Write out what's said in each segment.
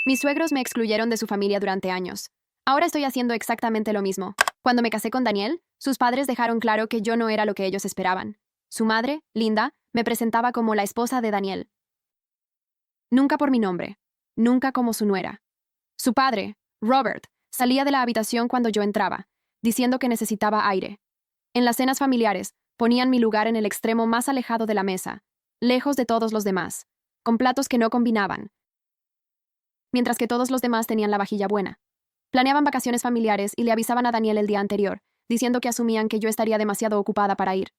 Mis suegros me excluyeron de su familia durante años. Ahora estoy haciendo exactamente lo mismo. Cuando me casé con Daniel, sus padres dejaron claro que yo no era lo que ellos esperaban. Su madre, Linda, me presentaba como la esposa de Daniel. Nunca por mi nombre. Nunca como su nuera. Su padre, Robert, salía de la habitación cuando yo entraba, diciendo que necesitaba aire. En las cenas familiares, ponían mi lugar en el extremo más alejado de la mesa, lejos de todos los demás, con platos que no combinaban, mientras que todos los demás tenían la vajilla buena. Planeaban vacaciones familiares y le avisaban a Daniel el día anterior, diciendo que asumían que yo estaría demasiado ocupada para ir.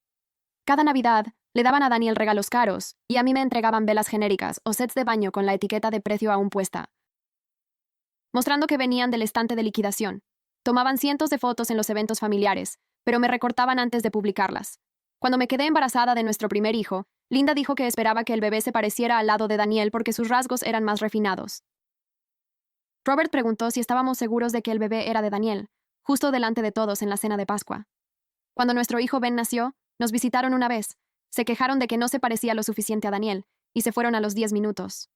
Cada Navidad, le daban a Daniel regalos caros, y a mí me entregaban velas genéricas o sets de baño con la etiqueta de precio aún puesta, mostrando que venían del estante de liquidación. Tomaban cientos de fotos en los eventos familiares, pero me recortaban antes de publicarlas. Cuando me quedé embarazada de nuestro primer hijo, Linda dijo que esperaba que el bebé se pareciera al lado de Daniel porque sus rasgos eran más refinados. Robert preguntó si estábamos seguros de que el bebé era de Daniel, justo delante de todos en la cena de Pascua. Cuando nuestro hijo Ben nació, nos visitaron una vez, se quejaron de que no se parecía lo suficiente a Daniel, y se fueron a los 10 minutos.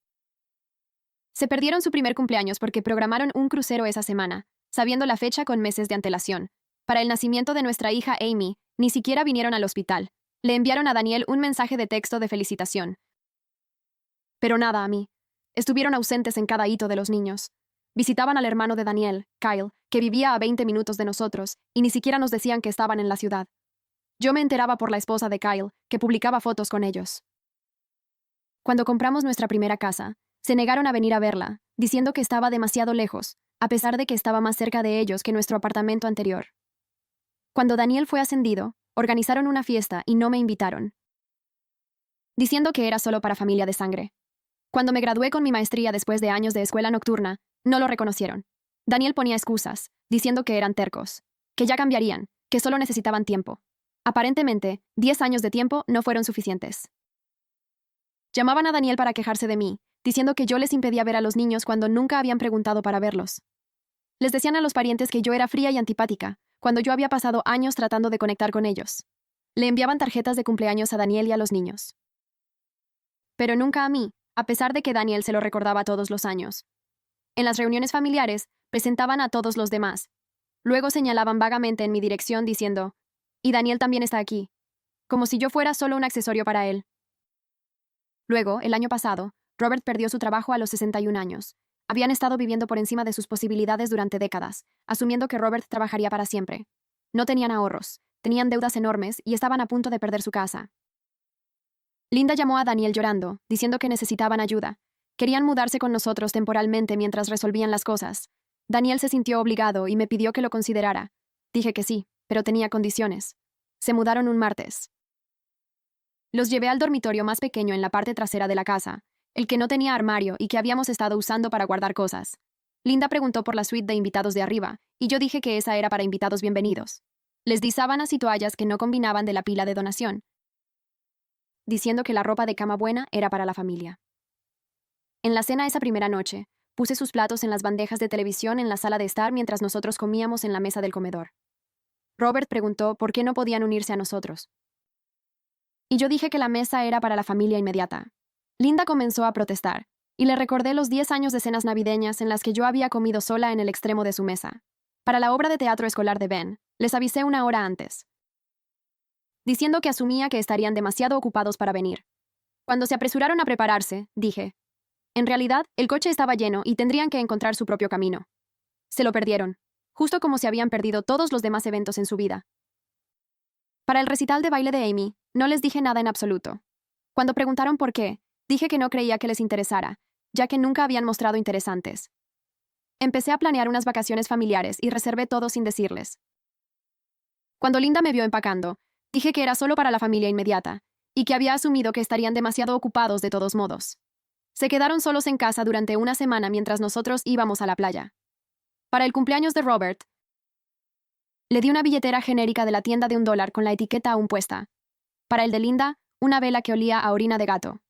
Se perdieron su primer cumpleaños porque programaron un crucero esa semana, sabiendo la fecha con meses de antelación. Para el nacimiento de nuestra hija Amy, ni siquiera vinieron al hospital. Le enviaron a Daniel un mensaje de texto de felicitación. Pero nada a mí. Estuvieron ausentes en cada hito de los niños. Visitaban al hermano de Daniel, Kyle, que vivía a 20 minutos de nosotros, y ni siquiera nos decían que estaban en la ciudad. Yo me enteraba por la esposa de Kyle, que publicaba fotos con ellos. Cuando compramos nuestra primera casa, se negaron a venir a verla, diciendo que estaba demasiado lejos, a pesar de que estaba más cerca de ellos que nuestro apartamento anterior. Cuando Daniel fue ascendido, organizaron una fiesta y no me invitaron, diciendo que era solo para familia de sangre. Cuando me gradué con mi maestría después de años de escuela nocturna, no lo reconocieron. Daniel ponía excusas, diciendo que eran tercos, que ya cambiarían, que solo necesitaban tiempo. Aparentemente, 10 años de tiempo no fueron suficientes. Llamaban a Daniel para quejarse de mí, diciendo que yo les impedía ver a los niños cuando nunca habían preguntado para verlos. Les decían a los parientes que yo era fría y antipática, cuando yo había pasado años tratando de conectar con ellos. Le enviaban tarjetas de cumpleaños a Daniel y a los niños. Pero nunca a mí, a pesar de que Daniel se lo recordaba todos los años. En las reuniones familiares, presentaban a todos los demás. Luego señalaban vagamente en mi dirección diciendo, «Y Daniel también está aquí», como si yo fuera solo un accesorio para él. Luego, el año pasado, Robert perdió su trabajo a los 61 años. Habían estado viviendo por encima de sus posibilidades durante décadas, asumiendo que Robert trabajaría para siempre. No tenían ahorros, tenían deudas enormes y estaban a punto de perder su casa. Linda llamó a Daniel llorando, diciendo que necesitaban ayuda. Querían mudarse con nosotros temporalmente mientras resolvían las cosas. Daniel se sintió obligado y me pidió que lo considerara. Dije que sí, pero tenía condiciones. Se mudaron un martes. Los llevé al dormitorio más pequeño en la parte trasera de la casa, el que no tenía armario y que habíamos estado usando para guardar cosas. Linda preguntó por la suite de invitados de arriba, y yo dije que esa era para invitados bienvenidos. Les di sábanas y toallas que no combinaban de la pila de donación, diciendo que la ropa de cama buena era para la familia. En la cena esa primera noche, puse sus platos en las bandejas de televisión en la sala de estar mientras nosotros comíamos en la mesa del comedor. Robert preguntó por qué no podían unirse a nosotros. Y yo dije que la mesa era para la familia inmediata. Linda comenzó a protestar, y le recordé los 10 años de cenas navideñas en las que yo había comido sola en el extremo de su mesa. Para la obra de teatro escolar de Ben, les avisé una hora antes, diciendo que asumía que estarían demasiado ocupados para venir. Cuando se apresuraron a prepararse, dije, en realidad, el coche estaba lleno y tendrían que encontrar su propio camino. Se lo perdieron, justo como se habían perdido todos los demás eventos en su vida. Para el recital de baile de Amy, no les dije nada en absoluto. Cuando preguntaron por qué, dije que no creía que les interesara, ya que nunca habían mostrado interesantes. Empecé a planear unas vacaciones familiares y reservé todo sin decirles. Cuando Linda me vio empacando, dije que era solo para la familia inmediata, y que había asumido que estarían demasiado ocupados de todos modos. Se quedaron solos en casa durante una semana mientras nosotros íbamos a la playa. Para el cumpleaños de Robert, le di una billetera genérica de la tienda de $1 con la etiqueta aún puesta. Para el de Linda, una vela que olía a orina de gato.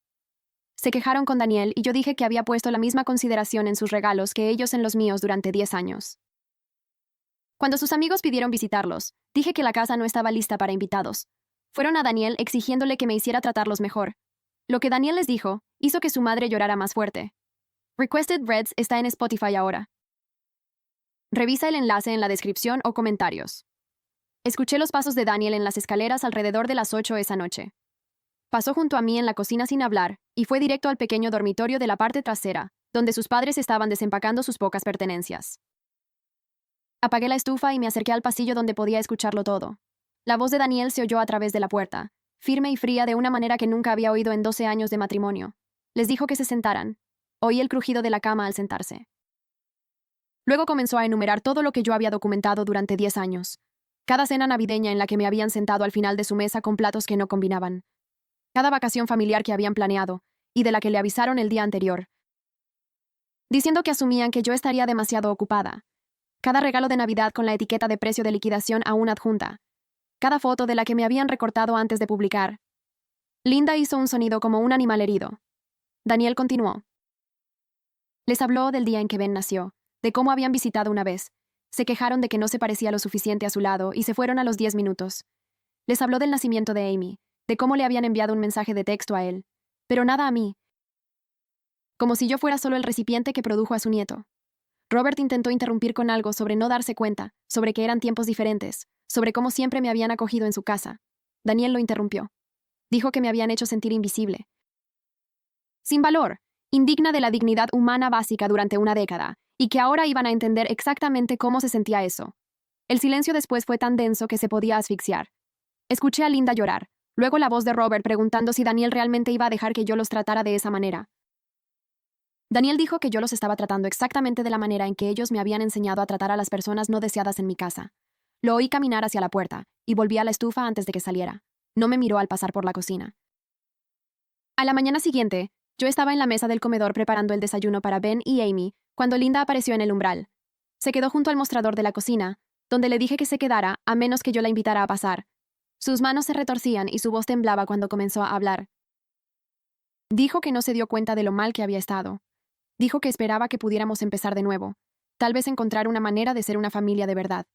Se quejaron con Daniel y yo dije que había puesto la misma consideración en sus regalos que ellos en los míos durante 10 años. Cuando sus amigos pidieron visitarlos, dije que la casa no estaba lista para invitados. Fueron a Daniel exigiéndole que me hiciera tratarlos mejor. Lo que Daniel les dijo hizo que su madre llorara más fuerte. Requested Reds está en Spotify ahora. Revisa el enlace en la descripción o comentarios. Escuché los pasos de Daniel en las escaleras alrededor de las 8 esa noche. Pasó junto a mí en la cocina sin hablar y fue directo al pequeño dormitorio de la parte trasera, donde sus padres estaban desempacando sus pocas pertenencias. Apagué la estufa y me acerqué al pasillo donde podía escucharlo todo. La voz de Daniel se oyó a través de la puerta, firme y fría de una manera que nunca había oído en 12 años de matrimonio. Les dijo que se sentaran. Oí el crujido de la cama al sentarse. Luego comenzó a enumerar todo lo que yo había documentado durante 10 años. Cada cena navideña en la que me habían sentado al final de su mesa con platos que no combinaban. Cada vacación familiar que habían planeado, y de la que le avisaron el día anterior. Diciendo que asumían que yo estaría demasiado ocupada. Cada regalo de Navidad con la etiqueta de precio de liquidación aún adjunta. Cada foto de la que me habían recortado antes de publicar. Linda hizo un sonido como un animal herido. Daniel continuó. Les habló del día en que Ben nació, de cómo habían visitado una vez. Se quejaron de que no se parecía lo suficiente a su lado y se fueron a los 10 minutos. Les habló del nacimiento de Amy, de cómo le habían enviado un mensaje de texto a él, pero nada a mí. Como si yo fuera solo el recipiente que produjo a su nieto. Robert intentó interrumpir con algo sobre no darse cuenta, sobre que eran tiempos diferentes, sobre cómo siempre me habían acogido en su casa. Daniel lo interrumpió. Dijo que me habían hecho sentir invisible. Sin valor, indigna de la dignidad humana básica durante una década, y que ahora iban a entender exactamente cómo se sentía eso. El silencio después fue tan denso que se podía asfixiar. Escuché a Linda llorar, luego la voz de Robert preguntando si Daniel realmente iba a dejar que yo los tratara de esa manera. Daniel dijo que yo los estaba tratando exactamente de la manera en que ellos me habían enseñado a tratar a las personas no deseadas en mi casa. Lo oí caminar hacia la puerta, y volví a la estufa antes de que saliera. No me miró al pasar por la cocina. A la mañana siguiente, yo estaba en la mesa del comedor preparando el desayuno para Ben y Amy, cuando Linda apareció en el umbral. Se quedó junto al mostrador de la cocina, donde le dije que se quedara, a menos que yo la invitara a pasar. Sus manos se retorcían y su voz temblaba cuando comenzó a hablar. Dijo que no se dio cuenta de lo mal que había estado. Dijo que esperaba que pudiéramos empezar de nuevo, tal vez encontrar una manera de ser una familia de verdad.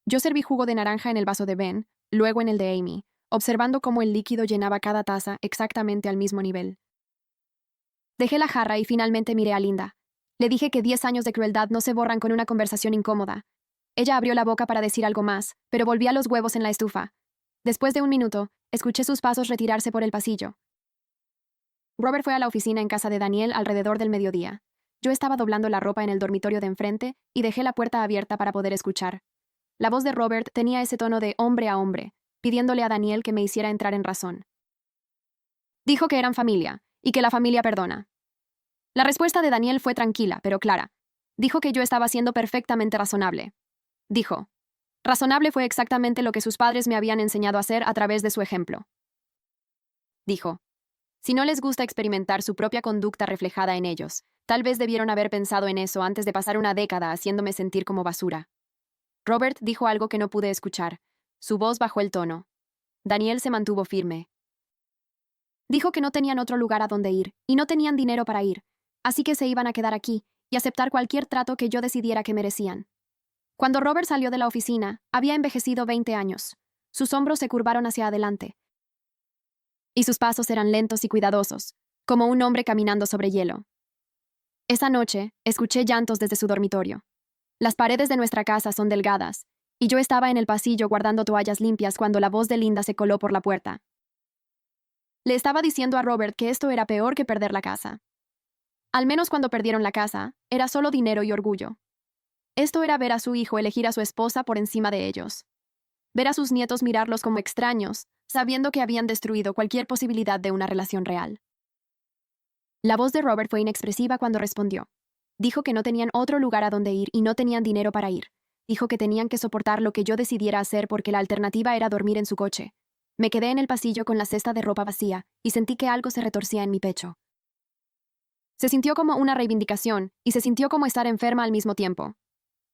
Yo serví jugo de naranja en el vaso de Ben, luego en el de Amy, observando cómo el líquido llenaba cada taza exactamente al mismo nivel. Dejé la jarra y finalmente miré a Linda. Le dije que 10 años de crueldad no se borran con una conversación incómoda. Ella abrió la boca para decir algo más, pero volví a los huevos en la estufa. Después de un minuto, escuché sus pasos retirarse por el pasillo. Robert fue a la oficina en casa de Daniel alrededor del mediodía. Yo estaba doblando la ropa en el dormitorio de enfrente y dejé la puerta abierta para poder escuchar. La voz de Robert tenía ese tono de hombre a hombre, pidiéndole a Daniel que me hiciera entrar en razón. Dijo que eran familia, y que la familia perdona. La respuesta de Daniel fue tranquila, pero clara. Dijo que yo estaba siendo perfectamente razonable. Dijo. Razonable fue exactamente lo que sus padres me habían enseñado a hacer a través de su ejemplo. Dijo. Si no les gusta experimentar su propia conducta reflejada en ellos, tal vez debieron haber pensado en eso antes de pasar una década haciéndome sentir como basura. Robert dijo algo que no pude escuchar. Su voz bajó el tono. Daniel se mantuvo firme. Dijo que no tenían otro lugar a donde ir, y no tenían dinero para ir, así que se iban a quedar aquí, y aceptar cualquier trato que yo decidiera que merecían. Cuando Robert salió de la oficina, había envejecido 20 años. Sus hombros se curvaron hacia adelante. Y sus pasos eran lentos y cuidadosos, como un hombre caminando sobre hielo. Esa noche, escuché llantos desde su dormitorio. Las paredes de nuestra casa son delgadas, y yo estaba en el pasillo guardando toallas limpias cuando la voz de Linda se coló por la puerta. Le estaba diciendo a Robert que esto era peor que perder la casa. Al menos cuando perdieron la casa, era solo dinero y orgullo. Esto era ver a su hijo elegir a su esposa por encima de ellos. Ver a sus nietos mirarlos como extraños, sabiendo que habían destruido cualquier posibilidad de una relación real. La voz de Robert fue inexpresiva cuando respondió. Dijo que no tenían otro lugar a donde ir y no tenían dinero para ir. Dijo que tenían que soportar lo que yo decidiera hacer porque la alternativa era dormir en su coche. Me quedé en el pasillo con la cesta de ropa vacía y sentí que algo se retorcía en mi pecho. Se sintió como una reivindicación y se sintió como estar enferma al mismo tiempo.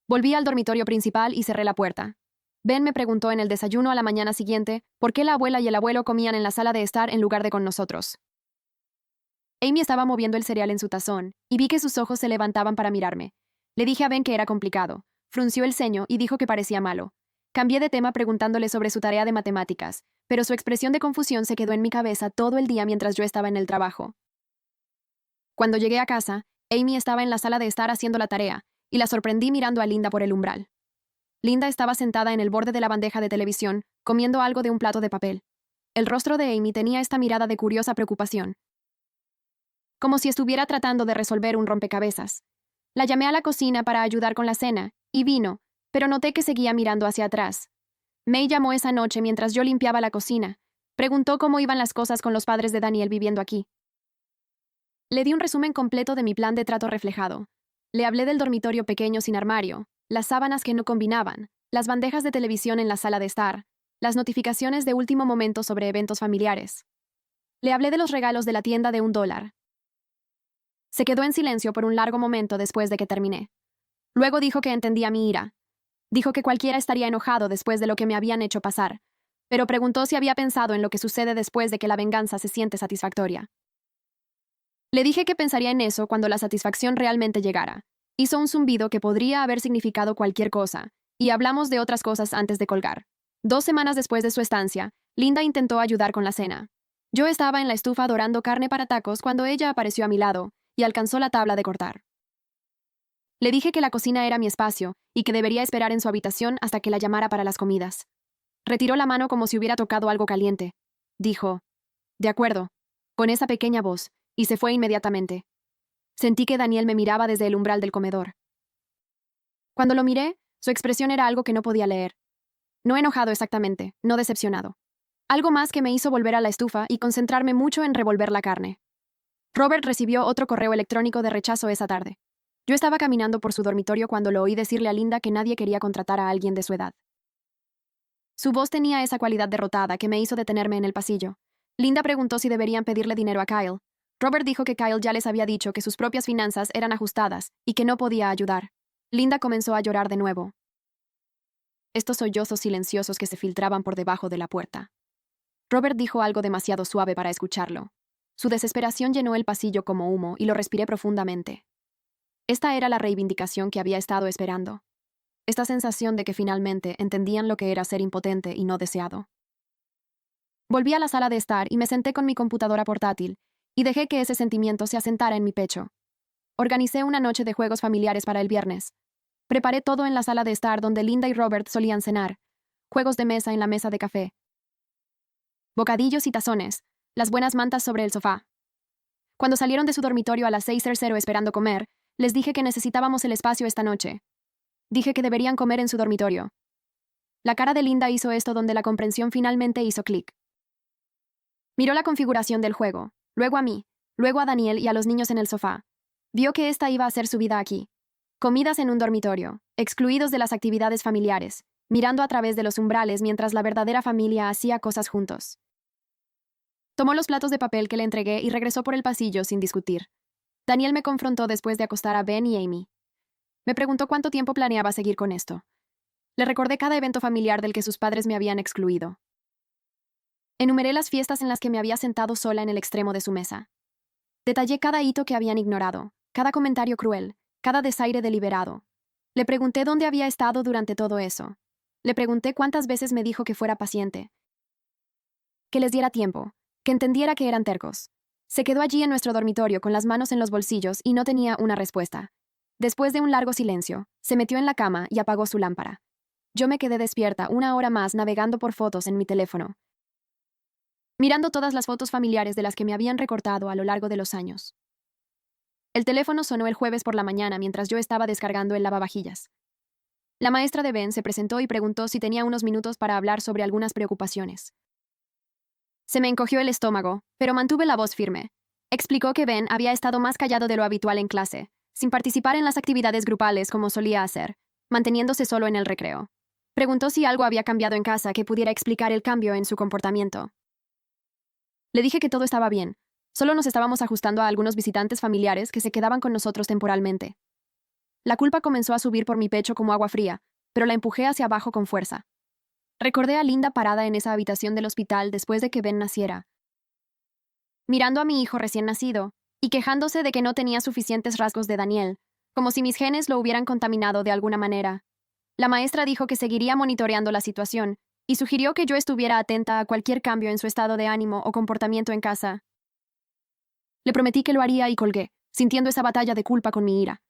Volví al dormitorio principal y cerré la puerta. Ben me preguntó en el desayuno a la mañana siguiente por qué la abuela y el abuelo comían en la sala de estar en lugar de con nosotros. Amy estaba moviendo el cereal en su tazón, y vi que sus ojos se levantaban para mirarme. Le dije a Ben que era complicado. Frunció el ceño y dijo que parecía malo. Cambié de tema preguntándole sobre su tarea de matemáticas, pero su expresión de confusión se quedó en mi cabeza todo el día mientras yo estaba en el trabajo. Cuando llegué a casa, Amy estaba en la sala de estar haciendo la tarea, y la sorprendí mirando a Linda por el umbral. Linda estaba sentada en el borde de la bandeja de televisión, comiendo algo de un plato de papel. El rostro de Amy tenía esta mirada de curiosa preocupación, como si estuviera tratando de resolver un rompecabezas. La llamé a la cocina para ayudar con la cena, y vino, pero noté que seguía mirando hacia atrás. May llamó esa noche mientras yo limpiaba la cocina. Preguntó cómo iban las cosas con los padres de Daniel viviendo aquí. Le di un resumen completo de mi plan de trato reflejado. Le hablé del dormitorio pequeño sin armario, las sábanas que no combinaban, las bandejas de televisión en la sala de estar, las notificaciones de último momento sobre eventos familiares. Le hablé de los regalos de la tienda de $1. Se quedó en silencio por un largo momento después de que terminé. Luego dijo que entendía mi ira. Dijo que cualquiera estaría enojado después de lo que me habían hecho pasar, pero preguntó si había pensado en lo que sucede después de que la venganza se siente satisfactoria. Le dije que pensaría en eso cuando la satisfacción realmente llegara. Hizo un zumbido que podría haber significado cualquier cosa, y hablamos de otras cosas antes de colgar. 2 semanas después de su estancia, Linda intentó ayudar con la cena. Yo estaba en la estufa dorando carne para tacos cuando ella apareció a mi lado y alcanzó la tabla de cortar. Le dije que la cocina era mi espacio y que debería esperar en su habitación hasta que la llamara para las comidas. Retiró la mano como si hubiera tocado algo caliente. Dijo, «De acuerdo», con esa pequeña voz, y se fue inmediatamente. Sentí que Daniel me miraba desde el umbral del comedor. Cuando lo miré, su expresión era algo que no podía leer. No enojado exactamente, no decepcionado. Algo más que me hizo volver a la estufa y concentrarme mucho en revolver la carne. Robert recibió otro correo electrónico de rechazo esa tarde. Yo estaba caminando por su dormitorio cuando lo oí decirle a Linda que nadie quería contratar a alguien de su edad. Su voz tenía esa cualidad derrotada que me hizo detenerme en el pasillo. Linda preguntó si deberían pedirle dinero a Kyle. Robert dijo que Kyle ya les había dicho que sus propias finanzas eran ajustadas y que no podía ayudar. Linda comenzó a llorar de nuevo. Estos sollozos silenciosos que se filtraban por debajo de la puerta. Robert dijo algo demasiado suave para escucharlo. Su desesperación llenó el pasillo como humo y lo respiré profundamente. Esta era la reivindicación que había estado esperando. Esta sensación de que finalmente entendían lo que era ser impotente y no deseado. Volví a la sala de estar y me senté con mi computadora portátil, y dejé que ese sentimiento se asentara en mi pecho. Organicé una noche de juegos familiares para el viernes. Preparé todo en la sala de estar donde Linda y Robert solían cenar. Juegos de mesa en la mesa de café. Bocadillos y tazones, las buenas mantas sobre el sofá. Cuando salieron de su dormitorio a las 6:00 esperando comer, les dije que necesitábamos el espacio esta noche. Dije que deberían comer en su dormitorio. La cara de Linda hizo esto donde la comprensión finalmente hizo clic. Miró la configuración del juego, luego a mí, luego a Daniel y a los niños en el sofá. Vio que esta iba a ser su vida aquí. Comidas en un dormitorio, excluidos de las actividades familiares, mirando a través de los umbrales mientras la verdadera familia hacía cosas juntos. Tomó los platos de papel que le entregué y regresó por el pasillo sin discutir. Daniel me confrontó después de acostar a Ben y Amy. Me preguntó cuánto tiempo planeaba seguir con esto. Le recordé cada evento familiar del que sus padres me habían excluido. Enumeré las fiestas en las que me había sentado sola en el extremo de su mesa. Detallé cada hito que habían ignorado, cada comentario cruel, cada desaire deliberado. Le pregunté dónde había estado durante todo eso. Le pregunté cuántas veces me dijo que fuera paciente, que les diera tiempo, que entendiera que eran tercos. Se quedó allí en nuestro dormitorio con las manos en los bolsillos y no tenía una respuesta. Después de un largo silencio, se metió en la cama y apagó su lámpara. Yo me quedé despierta 1 hora más navegando por fotos en mi teléfono, mirando todas las fotos familiares de las que me habían recortado a lo largo de los años. El teléfono sonó el jueves por la mañana mientras yo estaba descargando el lavavajillas. La maestra de Ben se presentó y preguntó si tenía unos minutos para hablar sobre algunas preocupaciones. Se me encogió el estómago, pero mantuve la voz firme. Explicó que Ben había estado más callado de lo habitual en clase, sin participar en las actividades grupales como solía hacer, manteniéndose solo en el recreo. Preguntó si algo había cambiado en casa que pudiera explicar el cambio en su comportamiento. Le dije que todo estaba bien, solo nos estábamos ajustando a algunos visitantes familiares que se quedaban con nosotros temporalmente. La culpa comenzó a subir por mi pecho como agua fría, pero la empujé hacia abajo con fuerza. Recordé a Linda parada en esa habitación del hospital después de que Ben naciera, mirando a mi hijo recién nacido, y quejándose de que no tenía suficientes rasgos de Daniel, como si mis genes lo hubieran contaminado de alguna manera. La maestra dijo que seguiría monitoreando la situación, y sugirió que yo estuviera atenta a cualquier cambio en su estado de ánimo o comportamiento en casa. Le prometí que lo haría y colgué. sintiendo esa batalla de culpa con mi ira.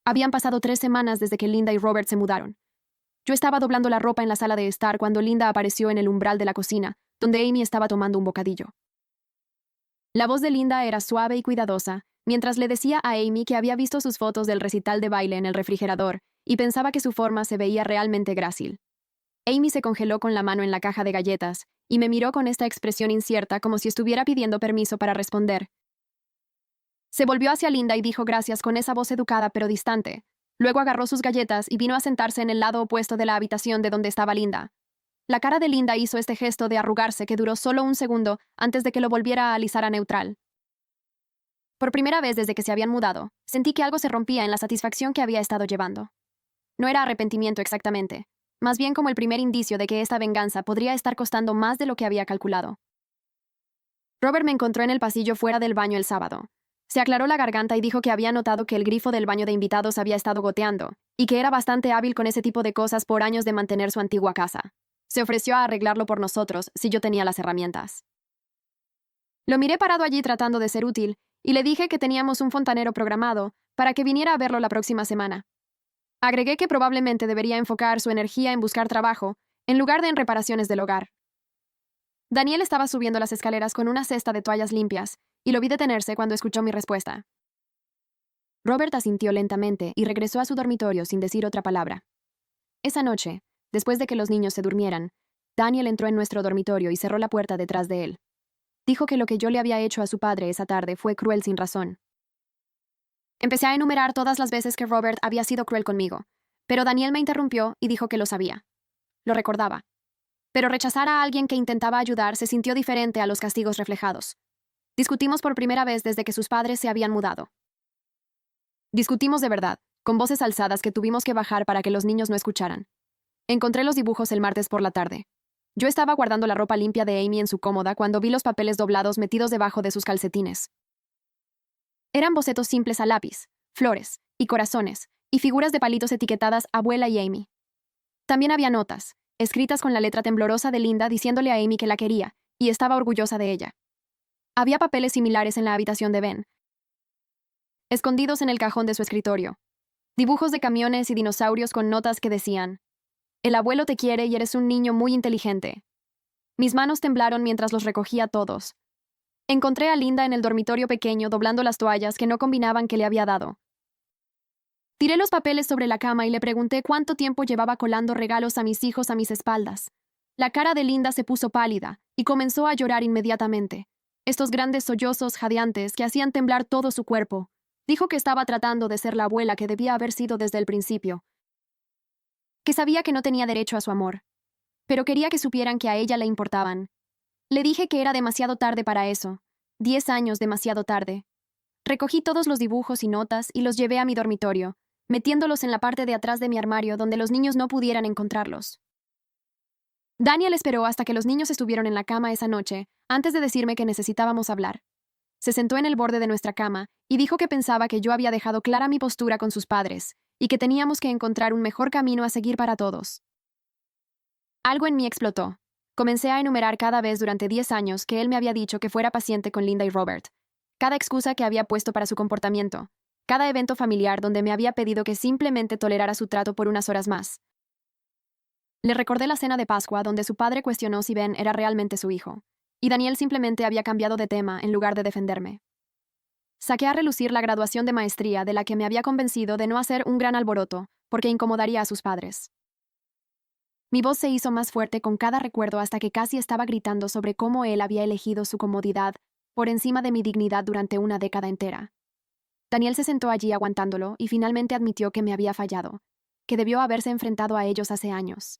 Habían pasado 3 semanas desde que Linda y Robert se mudaron. Yo estaba doblando la ropa en la sala de estar cuando Linda apareció en el umbral de la cocina, donde Amy estaba tomando un bocadillo. La voz de Linda era suave y cuidadosa, mientras le decía a Amy que había visto sus fotos del recital de baile en el refrigerador y pensaba que su forma se veía realmente grácil. Amy se congeló con la mano en la caja de galletas y me miró con esta expresión incierta como si estuviera pidiendo permiso para responder. Se volvió hacia Linda y dijo gracias con esa voz educada pero distante. Luego agarró sus galletas y vino a sentarse en el lado opuesto de la habitación de donde estaba Linda. La cara de Linda hizo este gesto de arrugarse que duró solo un segundo antes de que lo volviera a alisar a neutral. Por primera vez desde que se habían mudado, sentí que algo se rompía en la satisfacción que había estado llevando. No era arrepentimiento exactamente, más bien como el primer indicio de que esta venganza podría estar costando más de lo que había calculado. Robert me encontró en el pasillo fuera del baño el sábado. Se aclaró la garganta y dijo que había notado que el grifo del baño de invitados había estado goteando, y que era bastante hábil con ese tipo de cosas por años de mantener su antigua casa. Se ofreció a arreglarlo por nosotros si yo tenía las herramientas. Lo miré parado allí tratando de ser útil, y le dije que teníamos un fontanero programado para que viniera a verlo la próxima semana. Agregué que probablemente debería enfocar su energía en buscar trabajo, en lugar de en reparaciones del hogar. Daniel estaba subiendo las escaleras con una cesta de toallas limpias, y lo vi detenerse cuando escuchó mi respuesta. Robert asintió lentamente y regresó a su dormitorio sin decir otra palabra. Esa noche, después de que los niños se durmieran, Daniel entró en nuestro dormitorio y cerró la puerta detrás de él. Dijo que lo que yo le había hecho a su padre esa tarde fue cruel sin razón. Empecé a enumerar todas las veces que Robert había sido cruel conmigo, pero Daniel me interrumpió y dijo que lo sabía. Lo recordaba. Pero rechazar a alguien que intentaba ayudar se sintió diferente a los castigos reflejados. Discutimos por primera vez desde que sus padres se habían mudado. Discutimos de verdad, con voces alzadas que tuvimos que bajar para que los niños no escucharan. Encontré los dibujos el martes por la tarde. Yo estaba guardando la ropa limpia de Amy en su cómoda cuando vi los papeles doblados metidos debajo de sus calcetines. Eran bocetos simples a lápiz, flores, y corazones, y figuras de palitos etiquetadas abuela y Amy. También había notas, escritas con la letra temblorosa de Linda diciéndole a Amy que la quería, y estaba orgullosa de ella. Había papeles similares en la habitación de Ben, escondidos en el cajón de su escritorio. Dibujos de camiones y dinosaurios con notas que decían: «El abuelo te quiere y eres un niño muy inteligente». Mis manos temblaron mientras los recogía todos. Encontré a Linda en el dormitorio pequeño doblando las toallas que no combinaban que le había dado. Tiré los papeles sobre la cama y le pregunté cuánto tiempo llevaba colando regalos a mis hijos a mis espaldas. La cara de Linda se puso pálida y comenzó a llorar inmediatamente. Estos grandes sollozos jadeantes que hacían temblar todo su cuerpo. Dijo que estaba tratando de ser la abuela que debía haber sido desde el principio. Que sabía que no tenía derecho a su amor. Pero quería que supieran que a ella le importaban. Le dije que era demasiado tarde para eso. 10 años demasiado tarde. Recogí todos los dibujos y notas y los llevé a mi dormitorio, metiéndolos en la parte de atrás de mi armario donde los niños no pudieran encontrarlos. Daniel esperó hasta que los niños estuvieron en la cama esa noche, antes de decirme que necesitábamos hablar. Se sentó en el borde de nuestra cama y dijo que pensaba que yo había dejado clara mi postura con sus padres y que teníamos que encontrar un mejor camino a seguir para todos. Algo en mí explotó. Comencé a enumerar cada vez durante 10 años que él me había dicho que fuera paciente con Linda y Robert. Cada excusa que había puesto para su comportamiento. Cada evento familiar donde me había pedido que simplemente tolerara su trato por unas horas más. Le recordé la cena de Pascua donde su padre cuestionó si Ben era realmente su hijo, y Daniel simplemente había cambiado de tema en lugar de defenderme. Saqué a relucir la graduación de maestría de la que me había convencido de no hacer un gran alboroto, porque incomodaría a sus padres. Mi voz se hizo más fuerte con cada recuerdo hasta que casi estaba gritando sobre cómo él había elegido su comodidad por encima de mi dignidad durante una década entera. Daniel se sentó allí aguantándolo y finalmente admitió que me había fallado, que debió haberse enfrentado a ellos hace años.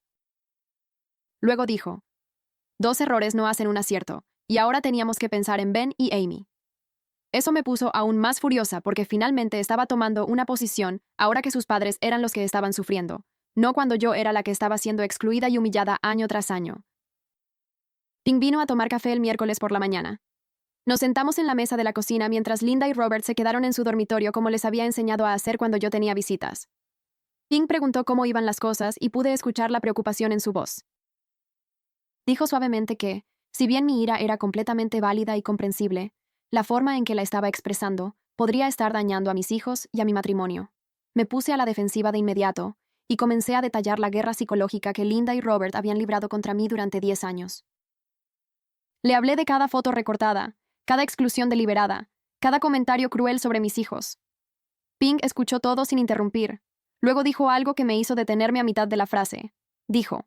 Luego dijo: 2 errores no hacen un acierto, y ahora teníamos que pensar en Ben y Amy. Eso me puso aún más furiosa porque finalmente estaba tomando una posición ahora que sus padres eran los que estaban sufriendo, no cuando yo era la que estaba siendo excluida y humillada año tras año. Ping vino a tomar café el miércoles por la mañana. Nos sentamos en la mesa de la cocina mientras Linda y Robert se quedaron en su dormitorio como les había enseñado a hacer cuando yo tenía visitas. Ping preguntó cómo iban las cosas y pude escuchar la preocupación en su voz. Dijo suavemente que, si bien mi ira era completamente válida y comprensible, la forma en que la estaba expresando podría estar dañando a mis hijos y a mi matrimonio. Me puse a la defensiva de inmediato y comencé a detallar la guerra psicológica que Linda y Robert habían librado contra mí durante 10 años. Le hablé de cada foto recortada, cada exclusión deliberada, cada comentario cruel sobre mis hijos. Pink escuchó todo sin interrumpir. Luego dijo algo que me hizo detenerme a mitad de la frase. Dijo: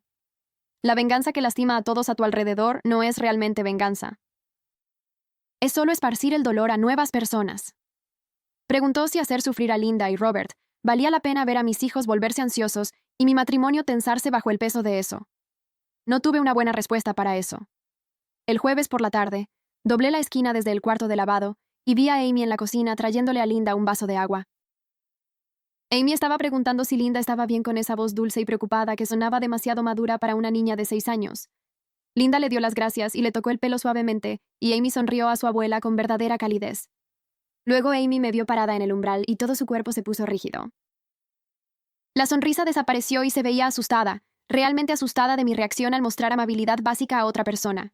la venganza que lastima a todos a tu alrededor no es realmente venganza. Es solo esparcir el dolor a nuevas personas. Preguntó si hacer sufrir a Linda y Robert valía la pena ver a mis hijos volverse ansiosos y mi matrimonio tensarse bajo el peso de eso. No tuve una buena respuesta para eso. El jueves por la tarde, doblé la esquina desde el cuarto de lavado y vi a Amy en la cocina trayéndole a Linda un vaso de agua. Amy estaba preguntando si Linda estaba bien con esa voz dulce y preocupada que sonaba demasiado madura para una niña de 6 años. Linda le dio las gracias y le tocó el pelo suavemente, y Amy sonrió a su abuela con verdadera calidez. Luego Amy me vio parada en el umbral y todo su cuerpo se puso rígido. La sonrisa desapareció y se veía asustada, realmente asustada de mi reacción al mostrar amabilidad básica a otra persona.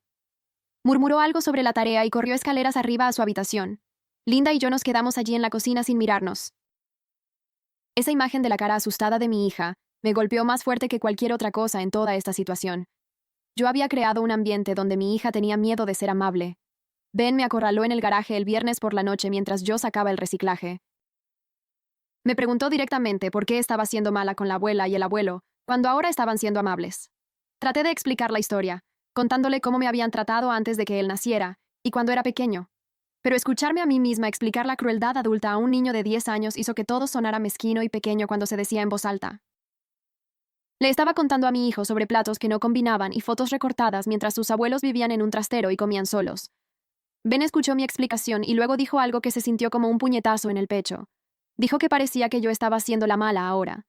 Murmuró algo sobre la tarea y corrió escaleras arriba a su habitación. Linda y yo nos quedamos allí en la cocina sin mirarnos. Esa imagen de la cara asustada de mi hija me golpeó más fuerte que cualquier otra cosa en toda esta situación. Yo había creado un ambiente donde mi hija tenía miedo de ser amable. Ben me acorraló en el garaje el viernes por la noche mientras yo sacaba el reciclaje. Me preguntó directamente por qué estaba siendo mala con la abuela y el abuelo, cuando ahora estaban siendo amables. Traté de explicar la historia, contándole cómo me habían tratado antes de que él naciera, y cuando era pequeño. Pero escucharme a mí misma explicar la crueldad adulta a un niño de 10 años hizo que todo sonara mezquino y pequeño cuando se decía en voz alta. Le estaba contando a mi hijo sobre platos que no combinaban y fotos recortadas mientras sus abuelos vivían en un trastero y comían solos. Ben escuchó mi explicación y luego dijo algo que se sintió como un puñetazo en el pecho. Dijo que parecía que yo estaba siendo la mala ahora.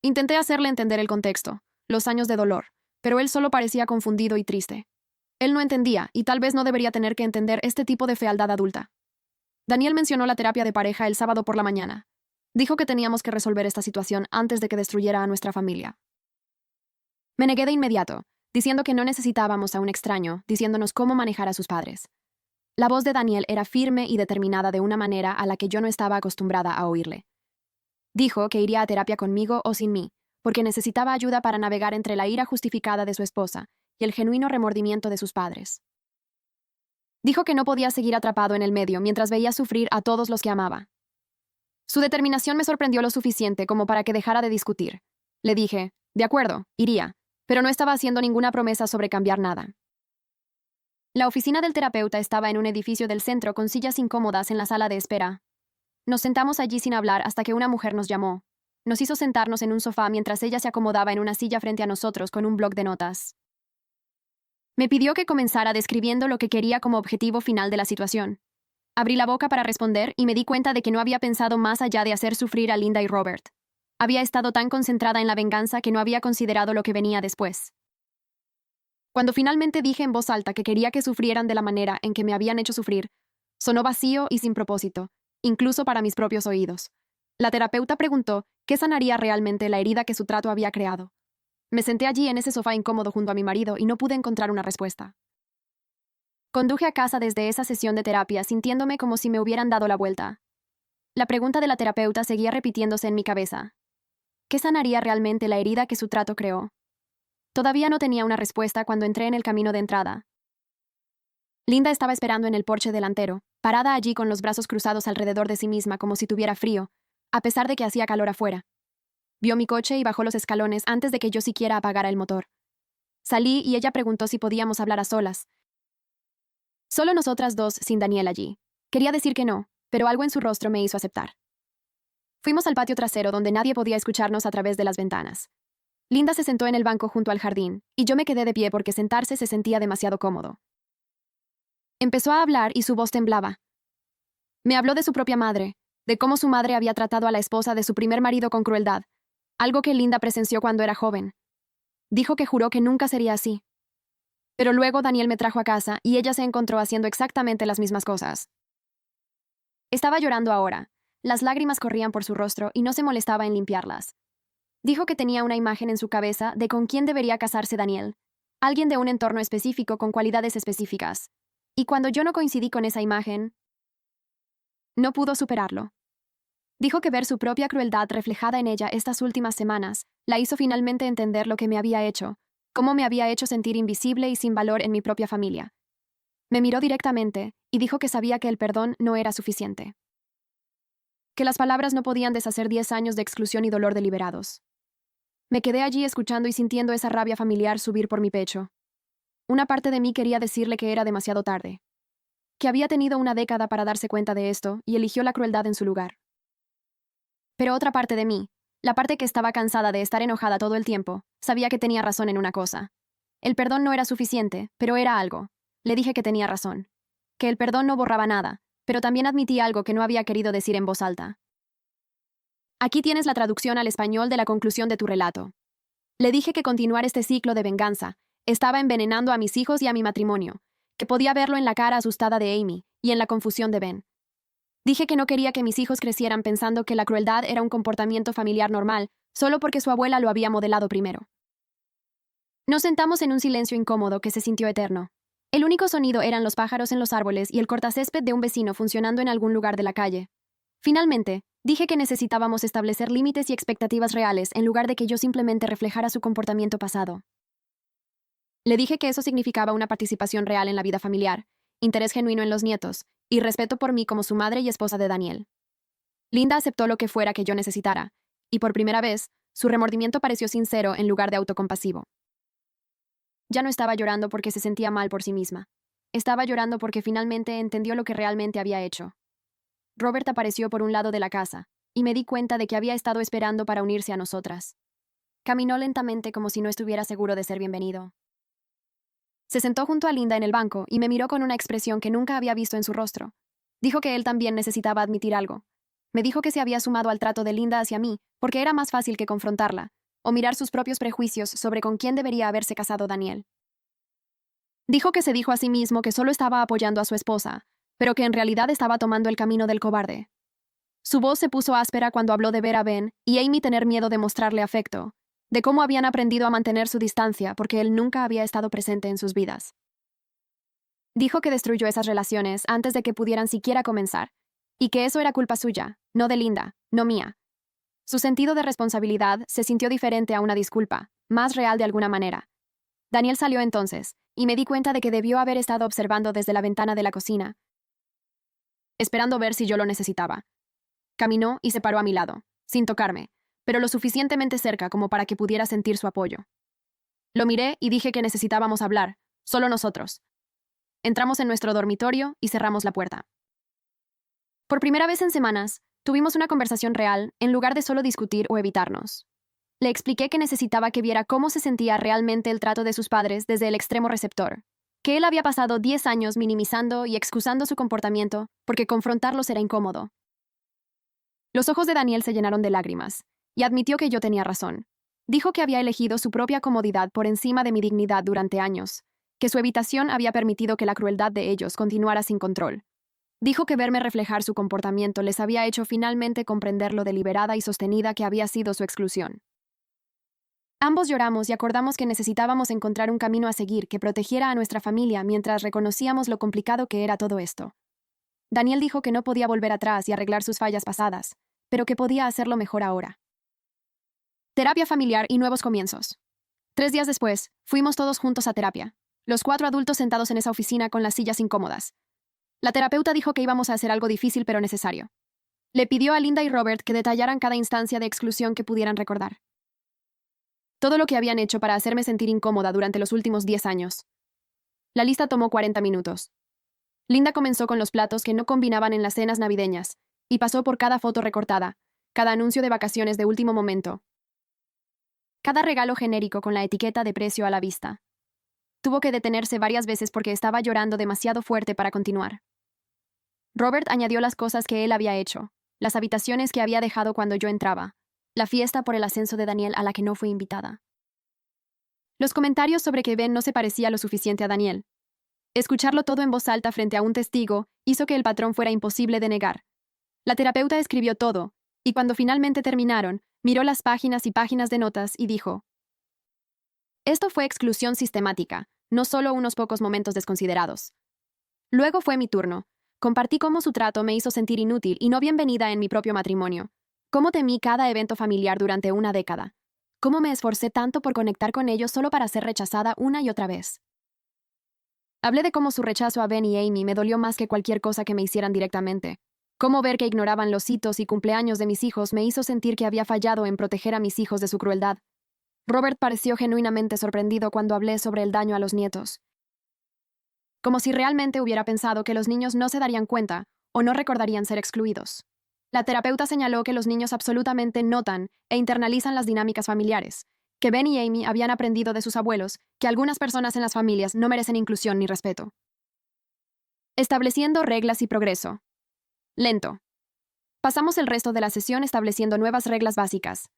Intenté hacerle entender el contexto, los años de dolor, pero él solo parecía confundido y triste. Él no entendía, y tal vez no debería tener que entender este tipo de fealdad adulta. Daniel mencionó la terapia de pareja el sábado por la mañana. Dijo que teníamos que resolver esta situación antes de que destruyera a nuestra familia. Me negué de inmediato, diciendo que no necesitábamos a un extraño, diciéndonos cómo manejar a sus padres. La voz de Daniel era firme y determinada de una manera a la que yo no estaba acostumbrada a oírle. Dijo que iría a terapia conmigo o sin mí, porque necesitaba ayuda para navegar entre la ira justificada de su esposa y el genuino remordimiento de sus padres. Dijo que no podía seguir atrapado en el medio mientras veía sufrir a todos los que amaba. Su determinación me sorprendió lo suficiente como para que dejara de discutir. Le dije, de acuerdo, iría, pero no estaba haciendo ninguna promesa sobre cambiar nada. La oficina del terapeuta estaba en un edificio del centro con sillas incómodas en la sala de espera. Nos sentamos allí sin hablar hasta que una mujer nos llamó. Nos hizo sentarnos en un sofá mientras ella se acomodaba en una silla frente a nosotros con un bloc de notas. Me pidió que comenzara describiendo lo que quería como objetivo final de la situación. Abrí la boca para responder y me di cuenta de que no había pensado más allá de hacer sufrir a Linda y Robert. Había estado tan concentrada en la venganza que no había considerado lo que venía después. Cuando finalmente dije en voz alta que quería que sufrieran de la manera en que me habían hecho sufrir, sonó vacío y sin propósito, incluso para mis propios oídos. La terapeuta preguntó qué sanaría realmente la herida que su trato había creado. Me senté allí en ese sofá incómodo junto a mi marido y no pude encontrar una respuesta. Conduje a casa desde esa sesión de terapia sintiéndome como si me hubieran dado la vuelta. La pregunta de la terapeuta seguía repitiéndose en mi cabeza. ¿Qué sanaría realmente la herida que su trato creó? Todavía no tenía una respuesta cuando entré en el camino de entrada. Linda estaba esperando en el porche delantero, parada allí con los brazos cruzados alrededor de sí misma como si tuviera frío, a pesar de que hacía calor afuera. Vio mi coche y bajó los escalones antes de que yo siquiera apagara el motor. Salí y ella preguntó si podíamos hablar a solas. Solo nosotras dos, sin Daniel allí. Quería decir que no, pero algo en su rostro me hizo aceptar. Fuimos al patio trasero donde nadie podía escucharnos a través de las ventanas. Linda se sentó en el banco junto al jardín, y yo me quedé de pie porque sentarse se sentía demasiado cómodo. Empezó a hablar y su voz temblaba. Me habló de su propia madre, de cómo su madre había tratado a la esposa de su primer marido con crueldad, algo que Linda presenció cuando era joven. Dijo que juró que nunca sería así. Pero luego Daniel me trajo a casa y ella se encontró haciendo exactamente las mismas cosas. Estaba llorando ahora. Las lágrimas corrían por su rostro y no se molestaba en limpiarlas. Dijo que tenía una imagen en su cabeza de con quién debería casarse Daniel. Alguien de un entorno específico con cualidades específicas. Y cuando yo no coincidí con esa imagen, No pudo superarlo. Dijo que ver su propia crueldad reflejada en ella estas últimas semanas la hizo finalmente entender lo que me había hecho, cómo me había hecho sentir invisible y sin valor en mi propia familia. Me miró directamente y dijo que sabía que el perdón no era suficiente. Que las palabras no podían deshacer 10 años de exclusión y dolor deliberados. Me quedé allí escuchando y sintiendo esa rabia familiar subir por mi pecho. Una parte de mí quería decirle que era demasiado tarde, que había tenido una década para darse cuenta de esto y eligió la crueldad en su lugar. Pero otra parte de mí, la parte que estaba cansada de estar enojada todo el tiempo, sabía que tenía razón en una cosa. El perdón no era suficiente, pero era algo. Le dije que tenía razón. Que el perdón no borraba nada, pero también admití algo que no había querido decir en voz alta. Aquí tienes la traducción al español de la conclusión de tu relato. Le dije que continuar este ciclo de venganza estaba envenenando a mis hijos y a mi matrimonio, que podía verlo en la cara asustada de Amy y en la confusión de Ben. Dije que no quería que mis hijos crecieran pensando que la crueldad era un comportamiento familiar normal, solo porque su abuela lo había modelado primero. Nos sentamos en un silencio incómodo que se sintió eterno. El único sonido eran los pájaros en los árboles y el cortacésped de un vecino funcionando en algún lugar de la calle. Finalmente, dije que necesitábamos establecer límites y expectativas reales en lugar de que yo simplemente reflejara su comportamiento pasado. Le dije que eso significaba una participación real en la vida familiar, interés genuino en los nietos, y respeto por mí como su madre y esposa de Daniel. Linda aceptó lo que fuera que yo necesitara, y por primera vez, su remordimiento pareció sincero en lugar de autocompasivo. Ya no estaba llorando porque se sentía mal por sí misma. Estaba llorando porque finalmente entendió lo que realmente había hecho. Robert apareció por un lado de la casa, y me di cuenta de que había estado esperando para unirse a nosotras. Caminó lentamente como si no estuviera seguro de ser bienvenido. Se sentó junto a Linda en el banco y me miró con una expresión que nunca había visto en su rostro. Dijo que él también necesitaba admitir algo. Me dijo que se había sumado al trato de Linda hacia mí porque era más fácil que confrontarla, o mirar sus propios prejuicios sobre con quién debería haberse casado Daniel. Dijo que se dijo a sí mismo que solo estaba apoyando a su esposa, pero que en realidad estaba tomando el camino del cobarde. Su voz se puso áspera cuando habló de ver a Ben y Amy tener miedo de mostrarle afecto, de cómo habían aprendido a mantener su distancia porque él nunca había estado presente en sus vidas. Dijo que destruyó esas relaciones antes de que pudieran siquiera comenzar, y que eso era culpa suya, no de Linda, no mía. Su sentido de responsabilidad se sintió diferente a una disculpa, más real de alguna manera. Daniel salió entonces, y me di cuenta de que debió haber estado observando desde la ventana de la cocina, esperando ver si yo lo necesitaba. Caminó y se paró a mi lado, sin tocarme, pero lo suficientemente cerca como para que pudiera sentir su apoyo. Lo miré y dije que necesitábamos hablar, solo nosotros. Entramos en nuestro dormitorio y cerramos la puerta. Por primera vez en semanas, tuvimos una conversación real en lugar de solo discutir o evitarnos. Le expliqué que necesitaba que viera cómo se sentía realmente el trato de sus padres desde el extremo receptor, que él había pasado 10 años minimizando y excusando su comportamiento porque confrontarlos era incómodo. Los ojos de Daniel se llenaron de lágrimas, y admitió que yo tenía razón. Dijo que había elegido su propia comodidad por encima de mi dignidad durante años, que su evitación había permitido que la crueldad de ellos continuara sin control. Dijo que verme reflejar su comportamiento les había hecho finalmente comprender lo deliberada y sostenida que había sido su exclusión. Ambos lloramos y acordamos que necesitábamos encontrar un camino a seguir que protegiera a nuestra familia mientras reconocíamos lo complicado que era todo esto. Daniel dijo que no podía volver atrás y arreglar sus fallas pasadas, pero que podía hacerlo mejor ahora. Terapia familiar y nuevos comienzos. 3 días después, fuimos todos juntos a terapia, los 4 adultos sentados en esa oficina con las sillas incómodas. La terapeuta dijo que íbamos a hacer algo difícil pero necesario. Le pidió a Linda y Robert que detallaran cada instancia de exclusión que pudieran recordar. Todo lo que habían hecho para hacerme sentir incómoda durante los últimos 10 años. La lista tomó 40 minutos. Linda comenzó con los platos que no combinaban en las cenas navideñas, y pasó por cada foto recortada, cada anuncio de vacaciones de último momento, cada regalo genérico con la etiqueta de precio a la vista. Tuvo que detenerse varias veces porque estaba llorando demasiado fuerte para continuar. Robert añadió las cosas que él había hecho, las habitaciones que había dejado cuando yo entraba, la fiesta por el ascenso de Daniel a la que no fui invitada. Los comentarios sobre que Ben no se parecía lo suficiente a Daniel. Escucharlo todo en voz alta frente a un testigo hizo que el patrón fuera imposible de negar. La terapeuta escribió todo, y cuando finalmente terminaron, miró las páginas y páginas de notas y dijo: esto fue exclusión sistemática, no solo unos pocos momentos desconsiderados. Luego fue mi turno, Compartí cómo su trato me hizo sentir inútil y no bienvenida en mi propio matrimonio. Cómo temí cada evento familiar durante una década. Cómo me esforcé tanto por conectar con ellos solo para ser rechazada una y otra vez. Hablé de cómo su rechazo a Ben y Amy me dolió más que cualquier cosa que me hicieran directamente. Cómo ver que ignoraban los hitos y cumpleaños de mis hijos me hizo sentir que había fallado en proteger a mis hijos de su crueldad. Robert pareció genuinamente sorprendido cuando hablé sobre el daño a los nietos. Como si realmente hubiera pensado que los niños no se darían cuenta o no recordarían ser excluidos. La terapeuta señaló que los niños absolutamente notan e internalizan las dinámicas familiares, que Ben y Amy habían aprendido de sus abuelos que algunas personas en las familias no merecen inclusión ni respeto. Estableciendo reglas y progreso. Lento. Pasamos el resto de la sesión estableciendo nuevas reglas básicas.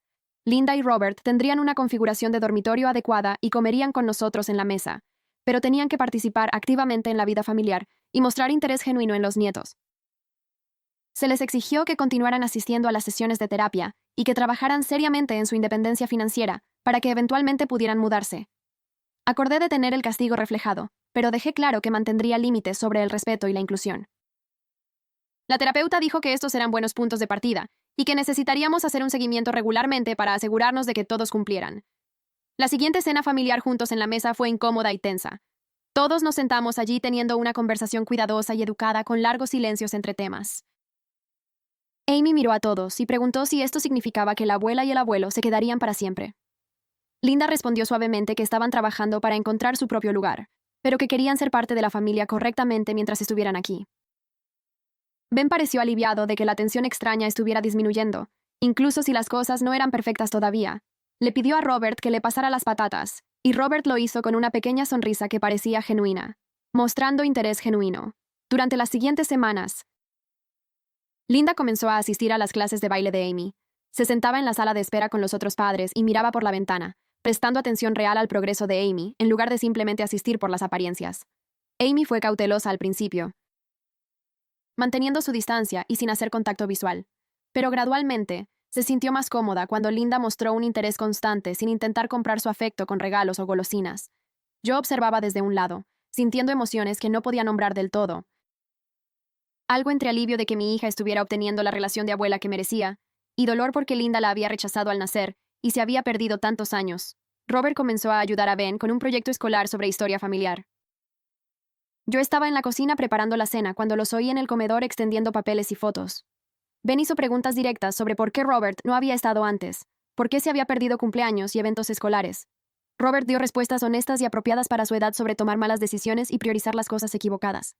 Linda y Robert tendrían una configuración de dormitorio adecuada y comerían con nosotros en la mesa, pero tenían que participar activamente en la vida familiar y mostrar interés genuino en los nietos. Se les exigió que continuaran asistiendo a las sesiones de terapia y que trabajaran seriamente en su independencia financiera para que eventualmente pudieran mudarse. Acordé detener el castigo reflejado, pero dejé claro que mantendría límites sobre el respeto y la inclusión. La terapeuta dijo que estos eran buenos puntos de partida y que necesitaríamos hacer un seguimiento regularmente para asegurarnos de que todos cumplieran. La siguiente cena familiar juntos en la mesa fue incómoda y tensa. Todos nos sentamos allí teniendo una conversación cuidadosa y educada con largos silencios entre temas. Amy miró a todos y preguntó si esto significaba que la abuela y el abuelo se quedarían para siempre. Linda respondió suavemente que estaban trabajando para encontrar su propio lugar, pero que querían ser parte de la familia correctamente mientras estuvieran aquí. Ben pareció aliviado de que la tensión extraña estuviera disminuyendo, incluso si las cosas no eran perfectas todavía. Le pidió a Robert que le pasara las patatas, y Robert lo hizo con una pequeña sonrisa que parecía genuina, mostrando interés genuino. Durante las siguientes semanas, Linda comenzó a asistir a las clases de baile de Amy. Se sentaba en la sala de espera con los otros padres y miraba por la ventana, prestando atención real al progreso de Amy, en lugar de simplemente asistir por las apariencias. Amy fue cautelosa al principio, manteniendo su distancia y sin hacer contacto visual. Pero gradualmente, se sintió más cómoda cuando Linda mostró un interés constante sin intentar comprar su afecto con regalos o golosinas. Yo observaba desde un lado, sintiendo emociones que no podía nombrar del todo. Algo entre alivio de que mi hija estuviera obteniendo la relación de abuela que merecía, y dolor porque Linda la había rechazado al nacer y se había perdido tantos años. Robert comenzó a ayudar a Ben con un proyecto escolar sobre historia familiar. Yo estaba en la cocina preparando la cena cuando los oí en el comedor extendiendo papeles y fotos. Ben hizo preguntas directas sobre por qué Robert no había estado antes, por qué se había perdido cumpleaños y eventos escolares. Robert dio respuestas honestas y apropiadas para su edad sobre tomar malas decisiones y priorizar las cosas equivocadas.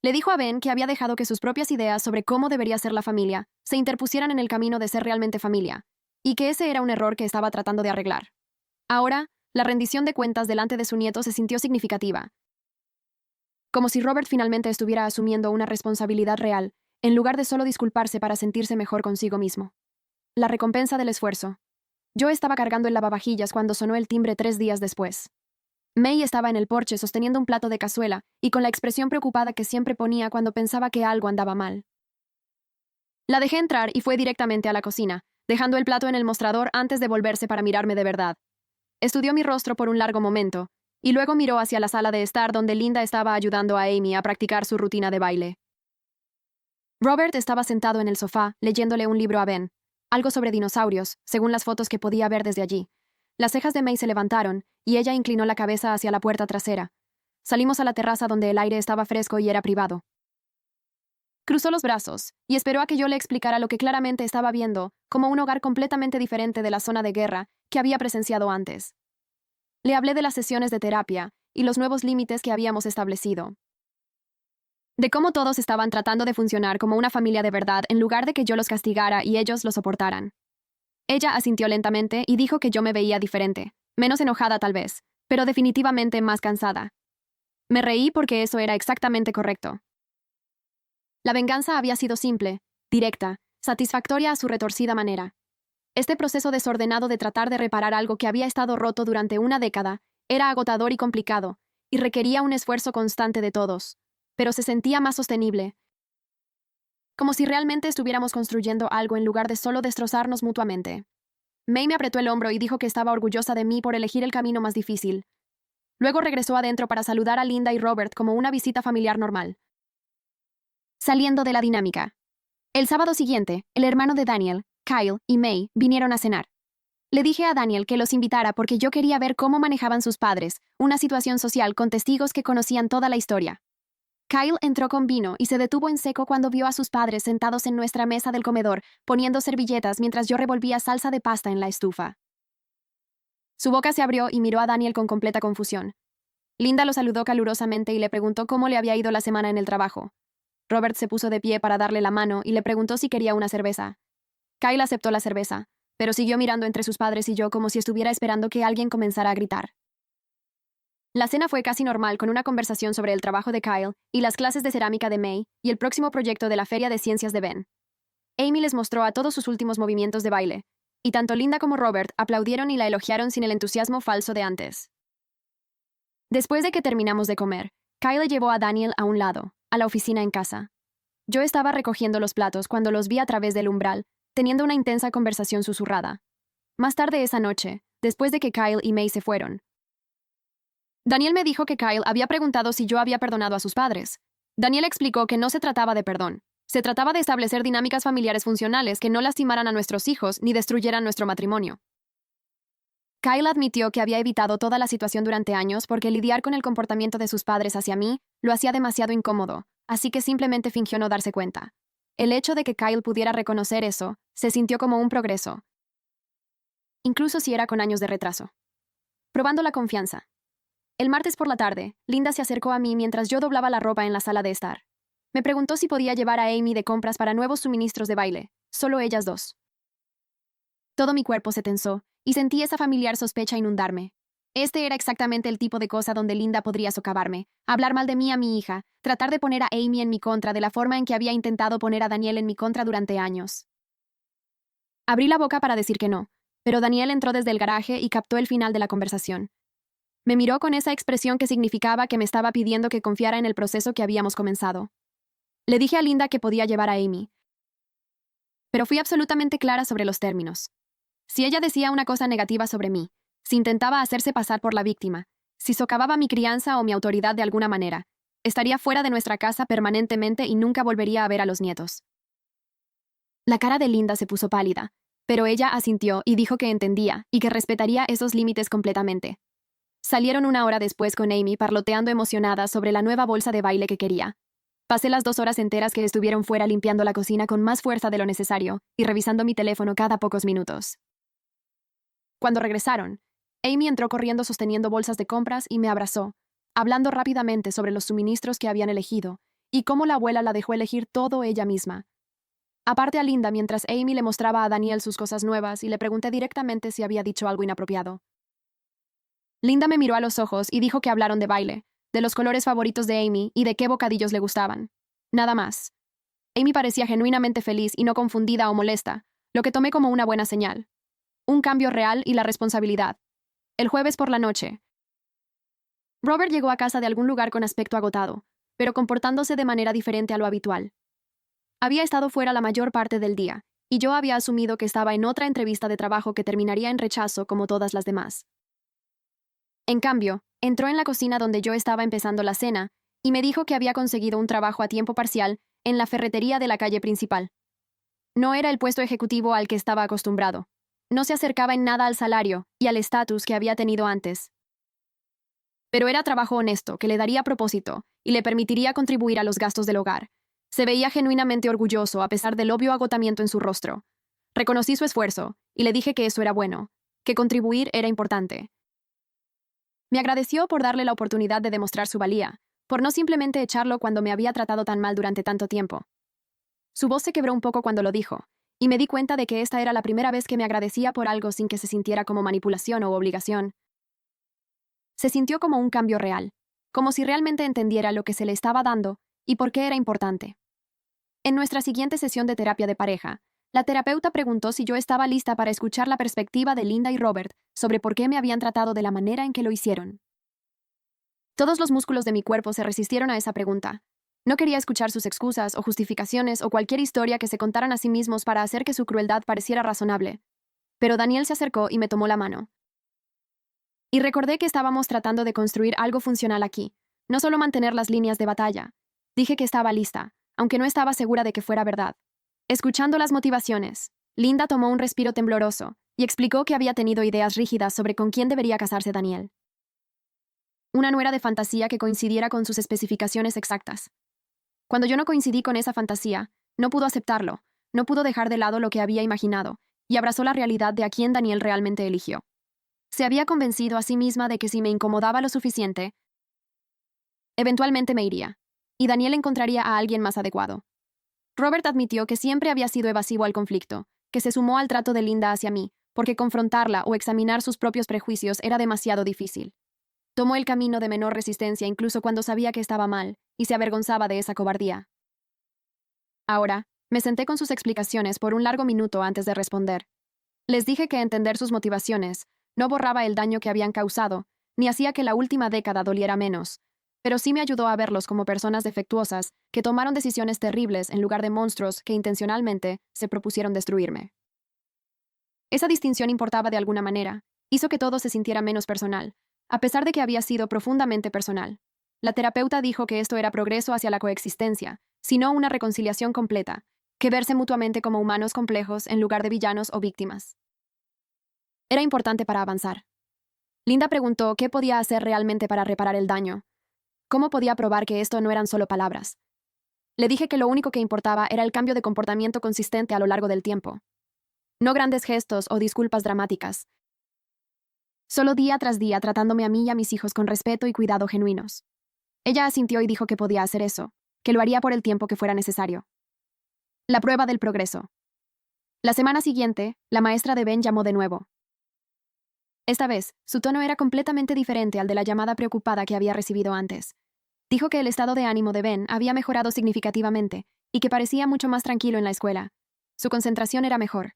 Le dijo a Ben que había dejado que sus propias ideas sobre cómo debería ser la familia se interpusieran en el camino de ser realmente familia, y que ese era un error que estaba tratando de arreglar. Ahora, la rendición de cuentas delante de su nieto se sintió significativa, como si Robert finalmente estuviera asumiendo una responsabilidad real, en lugar de solo disculparse para sentirse mejor consigo mismo. La recompensa del esfuerzo. Yo estaba cargando el lavavajillas cuando sonó el timbre 3 días después. May estaba en el porche sosteniendo un plato de cazuela y con la expresión preocupada que siempre ponía cuando pensaba que algo andaba mal. La dejé entrar y fue directamente a la cocina, dejando el plato en el mostrador antes de volverse para mirarme de verdad. Estudió mi rostro por un largo momento, y luego miró hacia la sala de estar donde Linda estaba ayudando a Amy a practicar su rutina de baile. Robert estaba sentado en el sofá, leyéndole un libro a Ben, algo sobre dinosaurios, según las fotos que podía ver desde allí. Las cejas de May se levantaron, y ella inclinó la cabeza hacia la puerta trasera. Salimos a la terraza donde el aire estaba fresco y era privado. Cruzó los brazos, y esperó a que yo le explicara lo que claramente estaba viendo, como un hogar completamente diferente de la zona de guerra que había presenciado antes. Le hablé de las sesiones de terapia y los nuevos límites que habíamos establecido. De cómo todos estaban tratando de funcionar como una familia de verdad en lugar de que yo los castigara y ellos lo soportaran. Ella asintió lentamente y dijo que yo me veía diferente, menos enojada tal vez, pero definitivamente más cansada. Me reí porque eso era exactamente correcto. La venganza había sido simple, directa, satisfactoria a su retorcida manera. Este proceso desordenado de tratar de reparar algo que había estado roto durante una década era agotador y complicado, y requería un esfuerzo constante de todos, pero se sentía más sostenible, como si realmente estuviéramos construyendo algo en lugar de solo destrozarnos mutuamente. May me apretó el hombro y dijo que estaba orgullosa de mí por elegir el camino más difícil. Luego regresó adentro para saludar a Linda y Robert como una visita familiar normal. Saliendo de la dinámica. El sábado siguiente, el hermano de Daniel, Kyle y May vinieron a cenar. Le dije a Daniel que los invitara porque yo quería ver cómo manejaban sus padres, una situación social con testigos que conocían toda la historia. Kyle entró con vino y se detuvo en seco cuando vio a sus padres sentados en nuestra mesa del comedor, poniendo servilletas mientras yo revolvía salsa de pasta en la estufa. Su boca se abrió y miró a Daniel con completa confusión. Linda lo saludó calurosamente y le preguntó cómo le había ido la semana en el trabajo. Robert se puso de pie para darle la mano y le preguntó si quería una cerveza. Kyle aceptó la cerveza, pero siguió mirando entre sus padres y yo como si estuviera esperando que alguien comenzara a gritar. La cena fue casi normal, con una conversación sobre el trabajo de Kyle y las clases de cerámica de May y el próximo proyecto de la Feria de Ciencias de Ben. Amy les mostró a todos sus últimos movimientos de baile, y tanto Linda como Robert aplaudieron y la elogiaron sin el entusiasmo falso de antes. Después de que terminamos de comer, Kyle llevó a Daniel a un lado, a la oficina en casa. Yo estaba recogiendo los platos cuando los vi a través del umbral, teniendo una intensa conversación susurrada. Más tarde esa noche, después de que Kyle y May se fueron, Daniel me dijo que Kyle había preguntado si yo había perdonado a sus padres. Daniel explicó que no se trataba de perdón. Se trataba de establecer dinámicas familiares funcionales que no lastimaran a nuestros hijos ni destruyeran nuestro matrimonio. Kyle admitió que había evitado toda la situación durante años porque lidiar con el comportamiento de sus padres hacia mí lo hacía demasiado incómodo, así que simplemente fingió no darse cuenta. El hecho de que Kyle pudiera reconocer eso se sintió como un progreso, incluso si era con años de retraso. Probando la confianza. El martes por la tarde, Linda se acercó a mí mientras yo doblaba la ropa en la sala de estar. Me preguntó si podía llevar a Amy de compras para nuevos suministros de baile, solo ellas dos. Todo mi cuerpo se tensó, y sentí esa familiar sospecha inundarme. Este era exactamente el tipo de cosa donde Linda podría socavarme, hablar mal de mí a mi hija, tratar de poner a Amy en mi contra de la forma en que había intentado poner a Daniel en mi contra durante años. Abrí la boca para decir que no, pero Daniel entró desde el garaje y captó el final de la conversación. Me miró con esa expresión que significaba que me estaba pidiendo que confiara en el proceso que habíamos comenzado. Le dije a Linda que podía llevar a Amy, pero fui absolutamente clara sobre los términos. Si ella decía una cosa negativa sobre mí, si intentaba hacerse pasar por la víctima, si socavaba mi crianza o mi autoridad de alguna manera, estaría fuera de nuestra casa permanentemente y nunca volvería a ver a los nietos. La cara de Linda se puso pálida, pero ella asintió y dijo que entendía y que respetaría esos límites completamente. Salieron una hora después con Amy parloteando emocionada sobre la nueva bolsa de baile que quería. Pasé las 2 horas enteras que estuvieron fuera limpiando la cocina con más fuerza de lo necesario y revisando mi teléfono cada pocos minutos. Cuando regresaron, Amy entró corriendo sosteniendo bolsas de compras y me abrazó, hablando rápidamente sobre los suministros que habían elegido y cómo la abuela la dejó elegir todo ella misma. Aparte a Linda mientras Amy le mostraba a Daniel sus cosas nuevas y le pregunté directamente si había dicho algo inapropiado. Linda me miró a los ojos y dijo que hablaron de baile, de los colores favoritos de Amy y de qué bocadillos le gustaban. Nada más. Amy parecía genuinamente feliz y no confundida o molesta, lo que tomé como una buena señal. Un cambio real y la responsabilidad. El jueves por la noche, Robert llegó a casa de algún lugar con aspecto agotado, pero comportándose de manera diferente a lo habitual. Había estado fuera la mayor parte del día, y yo había asumido que estaba en otra entrevista de trabajo que terminaría en rechazo como todas las demás. En cambio, entró en la cocina donde yo estaba empezando la cena y me dijo que había conseguido un trabajo a tiempo parcial en la ferretería de la calle principal. No era el puesto ejecutivo al que estaba acostumbrado. No se acercaba en nada al salario y al estatus que había tenido antes. Pero era trabajo honesto que le daría propósito y le permitiría contribuir a los gastos del hogar. Se veía genuinamente orgulloso a pesar del obvio agotamiento en su rostro. Reconocí su esfuerzo y le dije que eso era bueno, que contribuir era importante. Me agradeció por darle la oportunidad de demostrar su valía, por no simplemente echarlo cuando me había tratado tan mal durante tanto tiempo. Su voz se quebró un poco cuando lo dijo, y me di cuenta de que esta era la primera vez que me agradecía por algo sin que se sintiera como manipulación o obligación. Se sintió como un cambio real, como si realmente entendiera lo que se le estaba dando y por qué era importante. En nuestra siguiente sesión de terapia de pareja, la terapeuta preguntó si yo estaba lista para escuchar la perspectiva de Linda y Robert sobre por qué me habían tratado de la manera en que lo hicieron. Todos los músculos de mi cuerpo se resistieron a esa pregunta. No quería escuchar sus excusas o justificaciones o cualquier historia que se contaran a sí mismos para hacer que su crueldad pareciera razonable. Pero Daniel se acercó y me tomó la mano. Y recordé que estábamos tratando de construir algo funcional aquí, no solo mantener las líneas de batalla. Dije que estaba lista, aunque no estaba segura de que fuera verdad. Escuchando las motivaciones, Linda tomó un respiro tembloroso y explicó que había tenido ideas rígidas sobre con quién debería casarse Daniel. Una nuera de fantasía que coincidiera con sus especificaciones exactas. Cuando yo no coincidí con esa fantasía, no pudo aceptarlo, no pudo dejar de lado lo que había imaginado, y abrazó la realidad de a quién Daniel realmente eligió. Se había convencido a sí misma de que si me incomodaba lo suficiente, eventualmente me iría, y Daniel encontraría a alguien más adecuado. Robert admitió que siempre había sido evasivo al conflicto, que se sumó al trato de Linda hacia mí, porque confrontarla o examinar sus propios prejuicios era demasiado difícil. Tomó el camino de menor resistencia incluso cuando sabía que estaba mal, y se avergonzaba de esa cobardía. Ahora, me senté con sus explicaciones por un largo minuto antes de responder. Les dije que entender sus motivaciones no borraba el daño que habían causado, ni hacía que la última década doliera menos, pero sí me ayudó a verlos como personas defectuosas que tomaron decisiones terribles en lugar de monstruos que intencionalmente se propusieron destruirme. Esa distinción importaba de alguna manera, hizo que todo se sintiera menos personal, a pesar de que había sido profundamente personal. La terapeuta dijo que esto era progreso hacia la coexistencia, sino una reconciliación completa, que verse mutuamente como humanos complejos en lugar de villanos o víctimas. Era importante para avanzar. Linda preguntó qué podía hacer realmente para reparar el daño. ¿Cómo podía probar que esto no eran solo palabras? Le dije que lo único que importaba era el cambio de comportamiento consistente a lo largo del tiempo. No grandes gestos o disculpas dramáticas. Solo día tras día tratándome a mí y a mis hijos con respeto y cuidado genuinos. Ella asintió y dijo que podía hacer eso, que lo haría por el tiempo que fuera necesario. La prueba del progreso. La semana siguiente, la maestra de Ben llamó de nuevo. Esta vez, su tono era completamente diferente al de la llamada preocupada que había recibido antes. Dijo que el estado de ánimo de Ben había mejorado significativamente y que parecía mucho más tranquilo en la escuela. Su concentración era mejor.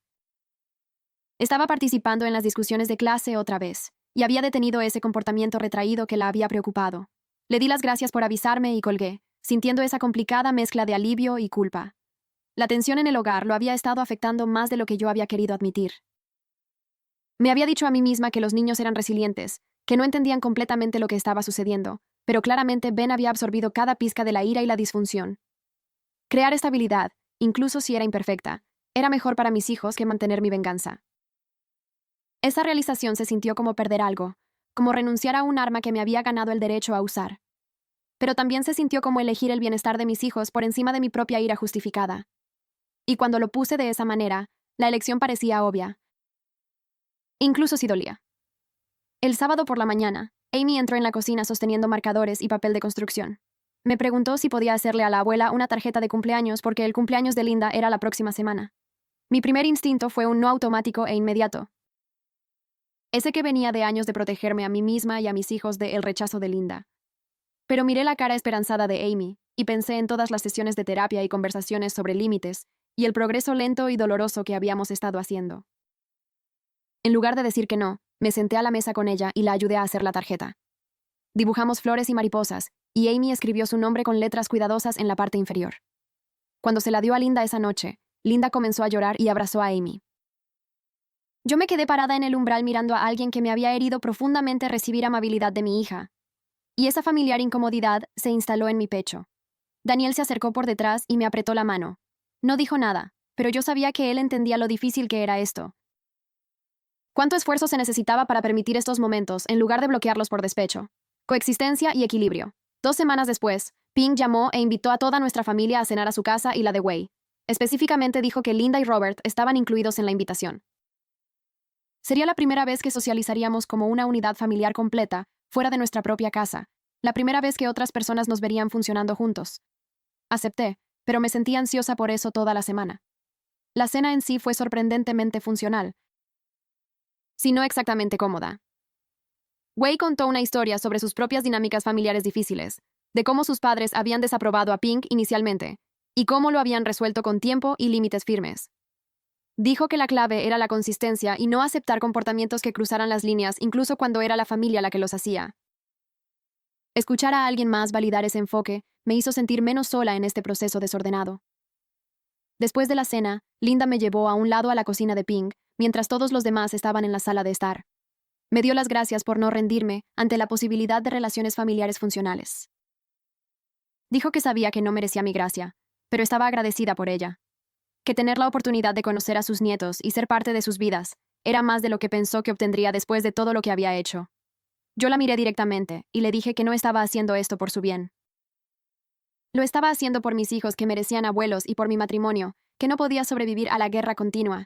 Estaba participando en las discusiones de clase otra vez, y había detenido ese comportamiento retraído que la había preocupado. Le di las gracias por avisarme y colgué, sintiendo esa complicada mezcla de alivio y culpa. La tensión en el hogar lo había estado afectando más de lo que yo había querido admitir. Me había dicho a mí misma que los niños eran resilientes, que no entendían completamente lo que estaba sucediendo, pero claramente Ben había absorbido cada pizca de la ira y la disfunción. Crear estabilidad, incluso si era imperfecta, era mejor para mis hijos que mantener mi venganza. Esa realización se sintió como perder algo, como renunciar a un arma que me había ganado el derecho a usar. Pero también se sintió como elegir el bienestar de mis hijos por encima de mi propia ira justificada. Y cuando lo puse de esa manera, la elección parecía obvia. Incluso si dolía. El sábado por la mañana, Amy entró en la cocina sosteniendo marcadores y papel de construcción. Me preguntó si podía hacerle a la abuela una tarjeta de cumpleaños porque el cumpleaños de Linda era la próxima semana. Mi primer instinto fue un no automático e inmediato. Ese que venía de años de protegerme a mí misma y a mis hijos del rechazo de Linda. Pero miré la cara esperanzada de Amy y pensé en todas las sesiones de terapia y conversaciones sobre límites y el progreso lento y doloroso que habíamos estado haciendo. En lugar de decir que no, me senté a la mesa con ella y la ayudé a hacer la tarjeta. Dibujamos flores y mariposas, y Amy escribió su nombre con letras cuidadosas en la parte inferior. Cuando se la dio a Linda esa noche, Linda comenzó a llorar y abrazó a Amy. Yo me quedé parada en el umbral mirando a alguien que me había herido profundamente recibir amabilidad de mi hija. Y esa familiar incomodidad se instaló en mi pecho. Daniel se acercó por detrás y me apretó la mano. No dijo nada, pero yo sabía que él entendía lo difícil que era esto. ¿Cuánto esfuerzo se necesitaba para permitir estos momentos en lugar de bloquearlos por despecho? Coexistencia y equilibrio. 2 semanas después, Ping llamó e invitó a toda nuestra familia a cenar a su casa y la de Wei. Específicamente dijo que Linda y Robert estaban incluidos en la invitación. Sería la primera vez que socializaríamos como una unidad familiar completa, fuera de nuestra propia casa, la primera vez que otras personas nos verían funcionando juntos. Acepté, pero me sentí ansiosa por eso toda la semana. La cena en sí fue sorprendentemente funcional, si no exactamente cómoda. Wei contó una historia sobre sus propias dinámicas familiares difíciles, de cómo sus padres habían desaprobado a Pink inicialmente, y cómo lo habían resuelto con tiempo y límites firmes. Dijo que la clave era la consistencia y no aceptar comportamientos que cruzaran las líneas incluso cuando era la familia la que los hacía. Escuchar a alguien más validar ese enfoque me hizo sentir menos sola en este proceso desordenado. Después de la cena, Linda me llevó a un lado a la cocina de Pink, mientras todos los demás estaban en la sala de estar. Me dio las gracias por no rendirme ante la posibilidad de relaciones familiares funcionales. Dijo que sabía que no merecía mi gracia, pero estaba agradecida por ella. Que tener la oportunidad de conocer a sus nietos y ser parte de sus vidas era más de lo que pensó que obtendría después de todo lo que había hecho. Yo la miré directamente y le dije que no estaba haciendo esto por su bien. Lo estaba haciendo por mis hijos que merecían abuelos y por mi matrimonio, que no podía sobrevivir a la guerra continua.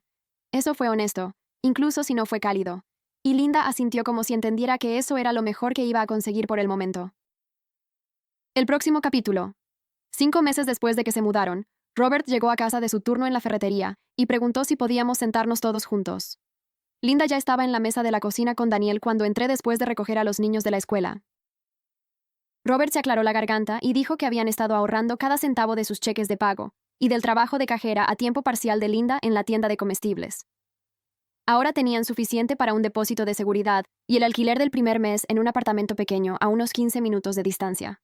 Eso fue honesto, incluso si no fue cálido. Y Linda asintió como si entendiera que eso era lo mejor que iba a conseguir por el momento. El próximo capítulo. 5 meses después de que se mudaron, Robert llegó a casa de su turno en la ferretería y preguntó si podíamos sentarnos todos juntos. Linda ya estaba en la mesa de la cocina con Daniel cuando entré después de recoger a los niños de la escuela. Robert se aclaró la garganta y dijo que habían estado ahorrando cada centavo de sus cheques de pago y del trabajo de cajera a tiempo parcial de Linda en la tienda de comestibles. Ahora tenían suficiente para un depósito de seguridad y el alquiler del primer mes en un apartamento pequeño a unos 15 minutos de distancia.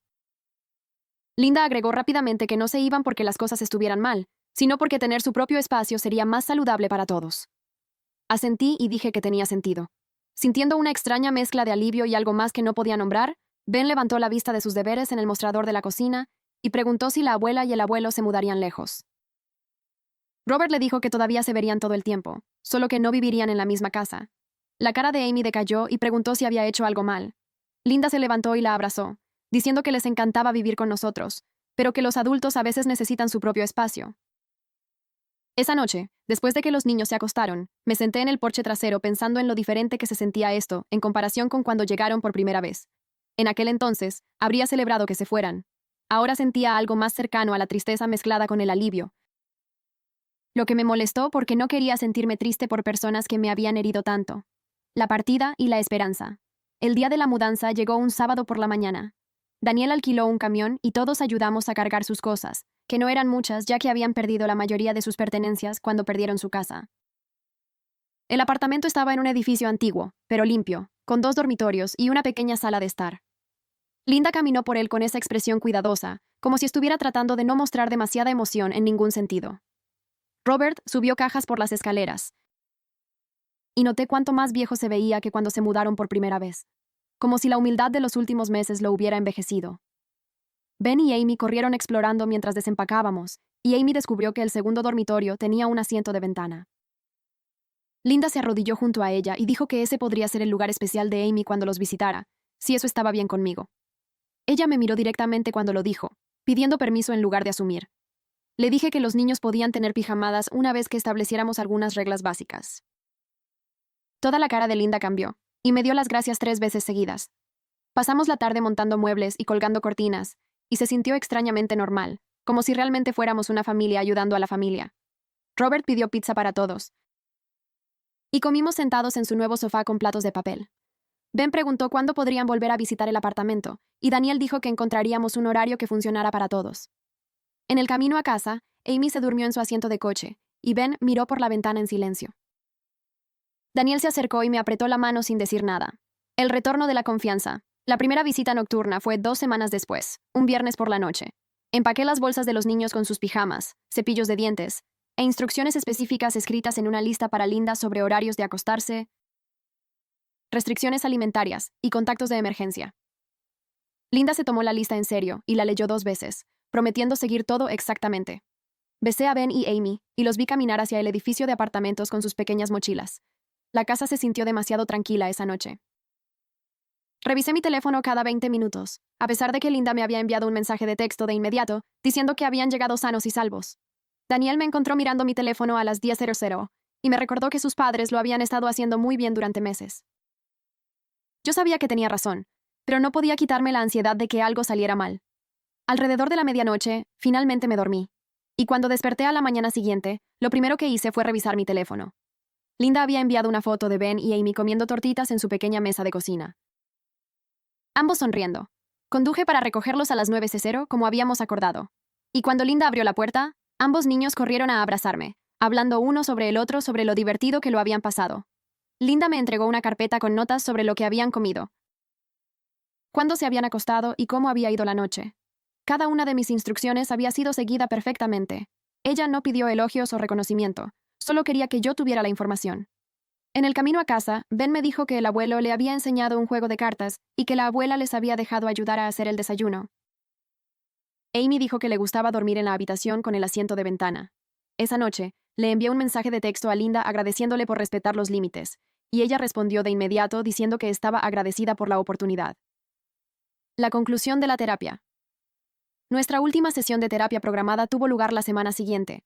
Linda agregó rápidamente que no se iban porque las cosas estuvieran mal, sino porque tener su propio espacio sería más saludable para todos. Asentí y dije que tenía sentido. Sintiendo una extraña mezcla de alivio y algo más que no podía nombrar, Ben levantó la vista de sus deberes en el mostrador de la cocina y preguntó si la abuela y el abuelo se mudarían lejos. Robert le dijo que todavía se verían todo el tiempo, solo que no vivirían en la misma casa. La cara de Amy decayó y preguntó si había hecho algo mal. Linda se levantó y la abrazó, diciendo que les encantaba vivir con nosotros, pero que los adultos a veces necesitan su propio espacio. Esa noche, después de que los niños se acostaron, me senté en el porche trasero pensando en lo diferente que se sentía esto en comparación con cuando llegaron por primera vez. En aquel entonces, habría celebrado que se fueran. Ahora sentía algo más cercano a la tristeza mezclada con el alivio. Lo que me molestó porque no quería sentirme triste por personas que me habían herido tanto. La partida y la esperanza. El día de la mudanza llegó un sábado por la mañana. Daniel alquiló un camión y todos ayudamos a cargar sus cosas, que no eran muchas ya que habían perdido la mayoría de sus pertenencias cuando perdieron su casa. El apartamento estaba en un edificio antiguo, pero limpio, con 2 dormitorios y una pequeña sala de estar. Linda caminó por él con esa expresión cuidadosa, como si estuviera tratando de no mostrar demasiada emoción en ningún sentido. Robert subió cajas por las escaleras, y noté cuánto más viejo se veía que cuando se mudaron por primera vez, como si la humildad de los últimos meses lo hubiera envejecido. Ben y Amy corrieron explorando mientras desempacábamos, y Amy descubrió que el segundo dormitorio tenía un asiento de ventana. Linda se arrodilló junto a ella y dijo que ese podría ser el lugar especial de Amy cuando los visitara, si eso estaba bien conmigo. Ella me miró directamente cuando lo dijo, pidiendo permiso en lugar de asumir. Le dije que los niños podían tener pijamadas una vez que estableciéramos algunas reglas básicas. Toda la cara de Linda cambió, y me dio las gracias 3 veces seguidas. Pasamos la tarde montando muebles y colgando cortinas, y se sintió extrañamente normal, como si realmente fuéramos una familia ayudando a la familia. Robert pidió pizza para todos, y comimos sentados en su nuevo sofá con platos de papel. Ben preguntó cuándo podrían volver a visitar el apartamento, y Daniel dijo que encontraríamos un horario que funcionara para todos. En el camino a casa, Amy se durmió en su asiento de coche, y Ben miró por la ventana en silencio. Daniel se acercó y me apretó la mano sin decir nada. El retorno de la confianza. La primera visita nocturna fue 2 semanas después, un viernes por la noche. Empaqué las bolsas de los niños con sus pijamas, cepillos de dientes, e instrucciones específicas escritas en una lista para Linda sobre horarios de acostarse, restricciones alimentarias y contactos de emergencia. Linda se tomó la lista en serio y la leyó 2 veces, prometiendo seguir todo exactamente. Besé a Ben y Amy y los vi caminar hacia el edificio de apartamentos con sus pequeñas mochilas. La casa se sintió demasiado tranquila esa noche. Revisé mi teléfono cada 20 minutos, a pesar de que Linda me había enviado un mensaje de texto de inmediato diciendo que habían llegado sanos y salvos. Daniel me encontró mirando mi teléfono a las 10:00 y me recordó que sus padres lo habían estado haciendo muy bien durante meses. Yo sabía que tenía razón, pero no podía quitarme la ansiedad de que algo saliera mal. Alrededor de la medianoche, finalmente me dormí, y cuando desperté a la mañana siguiente, lo primero que hice fue revisar mi teléfono. Linda había enviado una foto de Ben y Amy comiendo tortitas en su pequeña mesa de cocina. Ambos sonriendo. Conduje para recogerlos a las 9:00 como habíamos acordado. Y cuando Linda abrió la puerta, ambos niños corrieron a abrazarme, hablando uno sobre el otro sobre lo divertido que lo habían pasado. Linda me entregó una carpeta con notas sobre lo que habían comido, cuándo se habían acostado y cómo había ido la noche. Cada una de mis instrucciones había sido seguida perfectamente. Ella no pidió elogios o reconocimiento, solo quería que yo tuviera la información. En el camino a casa, Ben me dijo que el abuelo le había enseñado un juego de cartas y que la abuela les había dejado ayudar a hacer el desayuno. Amy dijo que le gustaba dormir en la habitación con el asiento de ventana. Esa noche, le envié un mensaje de texto a Linda agradeciéndole por respetar los límites, y ella respondió de inmediato diciendo que estaba agradecida por la oportunidad. La conclusión de la terapia. Nuestra última sesión de terapia programada tuvo lugar la semana siguiente.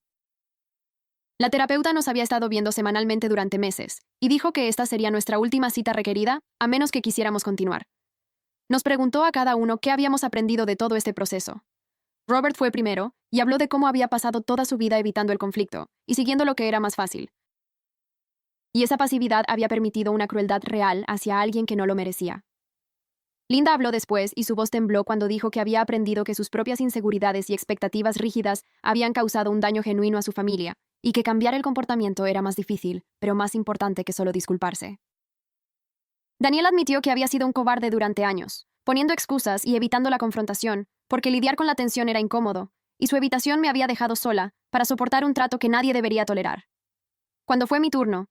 La terapeuta nos había estado viendo semanalmente durante meses, y dijo que esta sería nuestra última cita requerida, a menos que quisiéramos continuar. Nos preguntó a cada uno qué habíamos aprendido de todo este proceso. Robert fue primero, y habló de cómo había pasado toda su vida evitando el conflicto, y siguiendo lo que era más fácil. Y esa pasividad había permitido una crueldad real hacia alguien que no lo merecía. Linda habló después y su voz tembló cuando dijo que había aprendido que sus propias inseguridades y expectativas rígidas habían causado un daño genuino a su familia, y que cambiar el comportamiento era más difícil, pero más importante que solo disculparse. Daniel admitió que había sido un cobarde durante años, poniendo excusas y evitando la confrontación, porque lidiar con la tensión era incómodo, y su evitación me había dejado sola para soportar un trato que nadie debería tolerar. Cuando fue mi turno,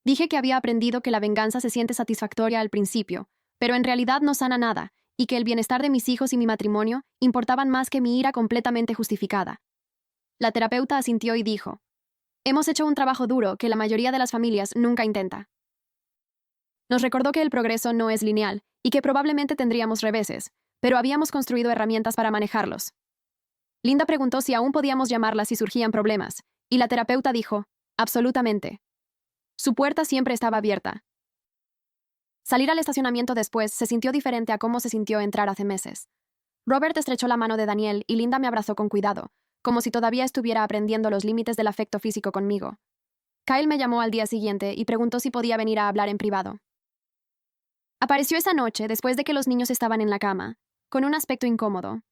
dije que había aprendido que la venganza se siente satisfactoria al principio, pero en realidad no sana nada, y que el bienestar de mis hijos y mi matrimonio importaban más que mi ira completamente justificada. La terapeuta asintió y dijo: hemos hecho un trabajo duro que la mayoría de las familias nunca intenta. Nos recordó que el progreso no es lineal y que probablemente tendríamos reveses, pero habíamos construido herramientas para manejarlos. Linda preguntó si aún podíamos llamarlas si surgían problemas, y la terapeuta dijo: absolutamente. Su puerta siempre estaba abierta. Salir al estacionamiento después se sintió diferente a cómo se sintió entrar hace meses. Robert estrechó la mano de Daniel y Linda me abrazó con cuidado, como si todavía estuviera aprendiendo los límites del afecto físico conmigo. Kyle me llamó al día siguiente y preguntó si podía venir a hablar en privado. Apareció esa noche después de que los niños estaban en la cama, con un aspecto incómodo.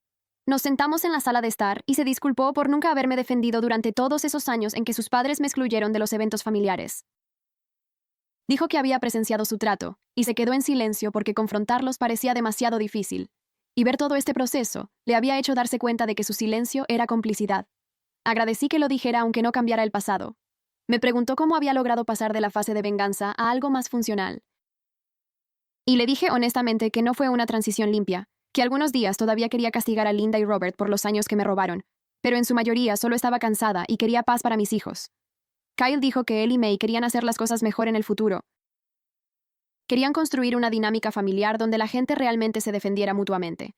Nos sentamos en la sala de estar y se disculpó por nunca haberme defendido durante todos esos años en que sus padres me excluyeron de los eventos familiares. Dijo que había presenciado su trato, y se quedó en silencio porque confrontarlos parecía demasiado difícil. Y ver todo este proceso le había hecho darse cuenta de que su silencio era complicidad. Agradecí que lo dijera aunque no cambiara el pasado. Me preguntó cómo había logrado pasar de la fase de venganza a algo más funcional. Y le dije honestamente que no fue una transición limpia, que algunos días todavía quería castigar a Linda y Robert por los años que me robaron, pero en su mayoría solo estaba cansada y quería paz para mis hijos. Kyle dijo que él y May querían hacer las cosas mejor en el futuro. Querían construir una dinámica familiar donde la gente realmente se defendiera mutuamente.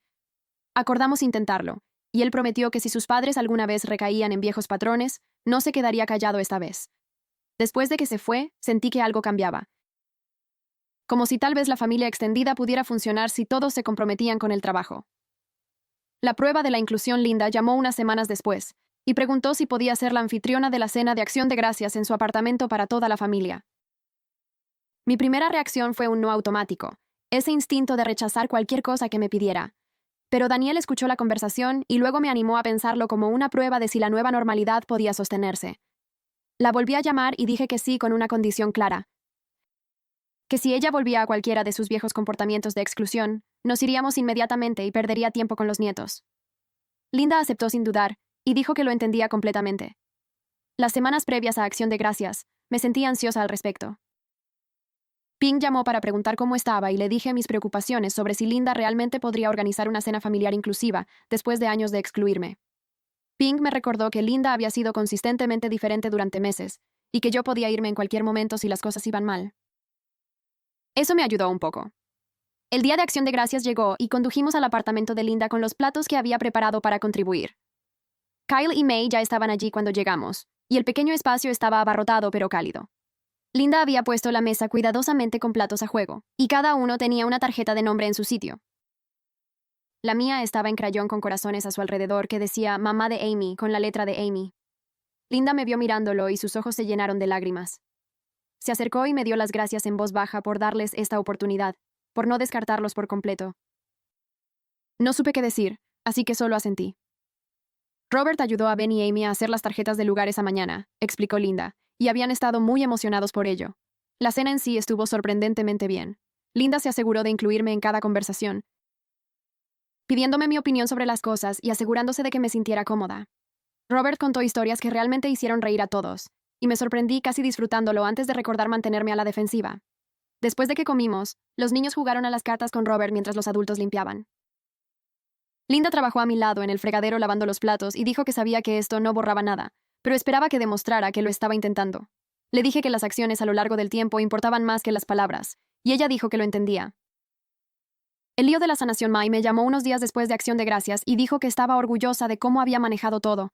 Acordamos intentarlo, y él prometió que si sus padres alguna vez recaían en viejos patrones, no se quedaría callado esta vez. Después de que se fue, sentí que algo cambiaba. Como si tal vez la familia extendida pudiera funcionar si todos se comprometían con el trabajo. La prueba de la inclusión Linda llamó unas semanas después, y preguntó si podía ser la anfitriona de la cena de Acción de Gracias en su apartamento para toda la familia. Mi primera reacción fue un no automático, ese instinto de rechazar cualquier cosa que me pidiera. Pero Daniel escuchó la conversación y luego me animó a pensarlo como una prueba de si la nueva normalidad podía sostenerse. La volví a llamar y dije que sí con una condición clara: que si ella volvía a cualquiera de sus viejos comportamientos de exclusión, nos iríamos inmediatamente y perdería tiempo con los nietos. Linda aceptó sin dudar, y dijo que lo entendía completamente. Las semanas previas a Acción de Gracias, me sentí ansiosa al respecto. Ping llamó para preguntar cómo estaba y le dije mis preocupaciones sobre si Linda realmente podría organizar una cena familiar inclusiva después de años de excluirme. Ping me recordó que Linda había sido consistentemente diferente durante meses, y que yo podía irme en cualquier momento si las cosas iban mal. Eso me ayudó un poco. El día de Acción de Gracias llegó y condujimos al apartamento de Linda con los platos que había preparado para contribuir. Kyle y May ya estaban allí cuando llegamos, y el pequeño espacio estaba abarrotado pero cálido. Linda había puesto la mesa cuidadosamente con platos a juego, y cada uno tenía una tarjeta de nombre en su sitio. La mía estaba en crayón con corazones a su alrededor que decía Mamá de Amy con la letra de Amy. Linda me vio mirándolo y sus ojos se llenaron de lágrimas. Se acercó y me dio las gracias en voz baja por darles esta oportunidad, por no descartarlos por completo. No supe qué decir, así que solo asentí. Robert ayudó a Ben y Amy a hacer las tarjetas de lugar esa mañana, explicó Linda, y habían estado muy emocionados por ello. La cena en sí estuvo sorprendentemente bien. Linda se aseguró de incluirme en cada conversación, pidiéndome mi opinión sobre las cosas y asegurándose de que me sintiera cómoda. Robert contó historias que realmente hicieron reír a todos, y me sorprendí casi disfrutándolo antes de recordar mantenerme a la defensiva. Después de que comimos, los niños jugaron a las cartas con Robert mientras los adultos limpiaban. Linda trabajó a mi lado en el fregadero lavando los platos y dijo que sabía que esto no borraba nada, pero esperaba que demostrara que lo estaba intentando. Le dije que las acciones a lo largo del tiempo importaban más que las palabras, y ella dijo que lo entendía. El lío de la sanación Mai me llamó unos días después de Acción de Gracias y dijo que estaba orgullosa de cómo había manejado todo.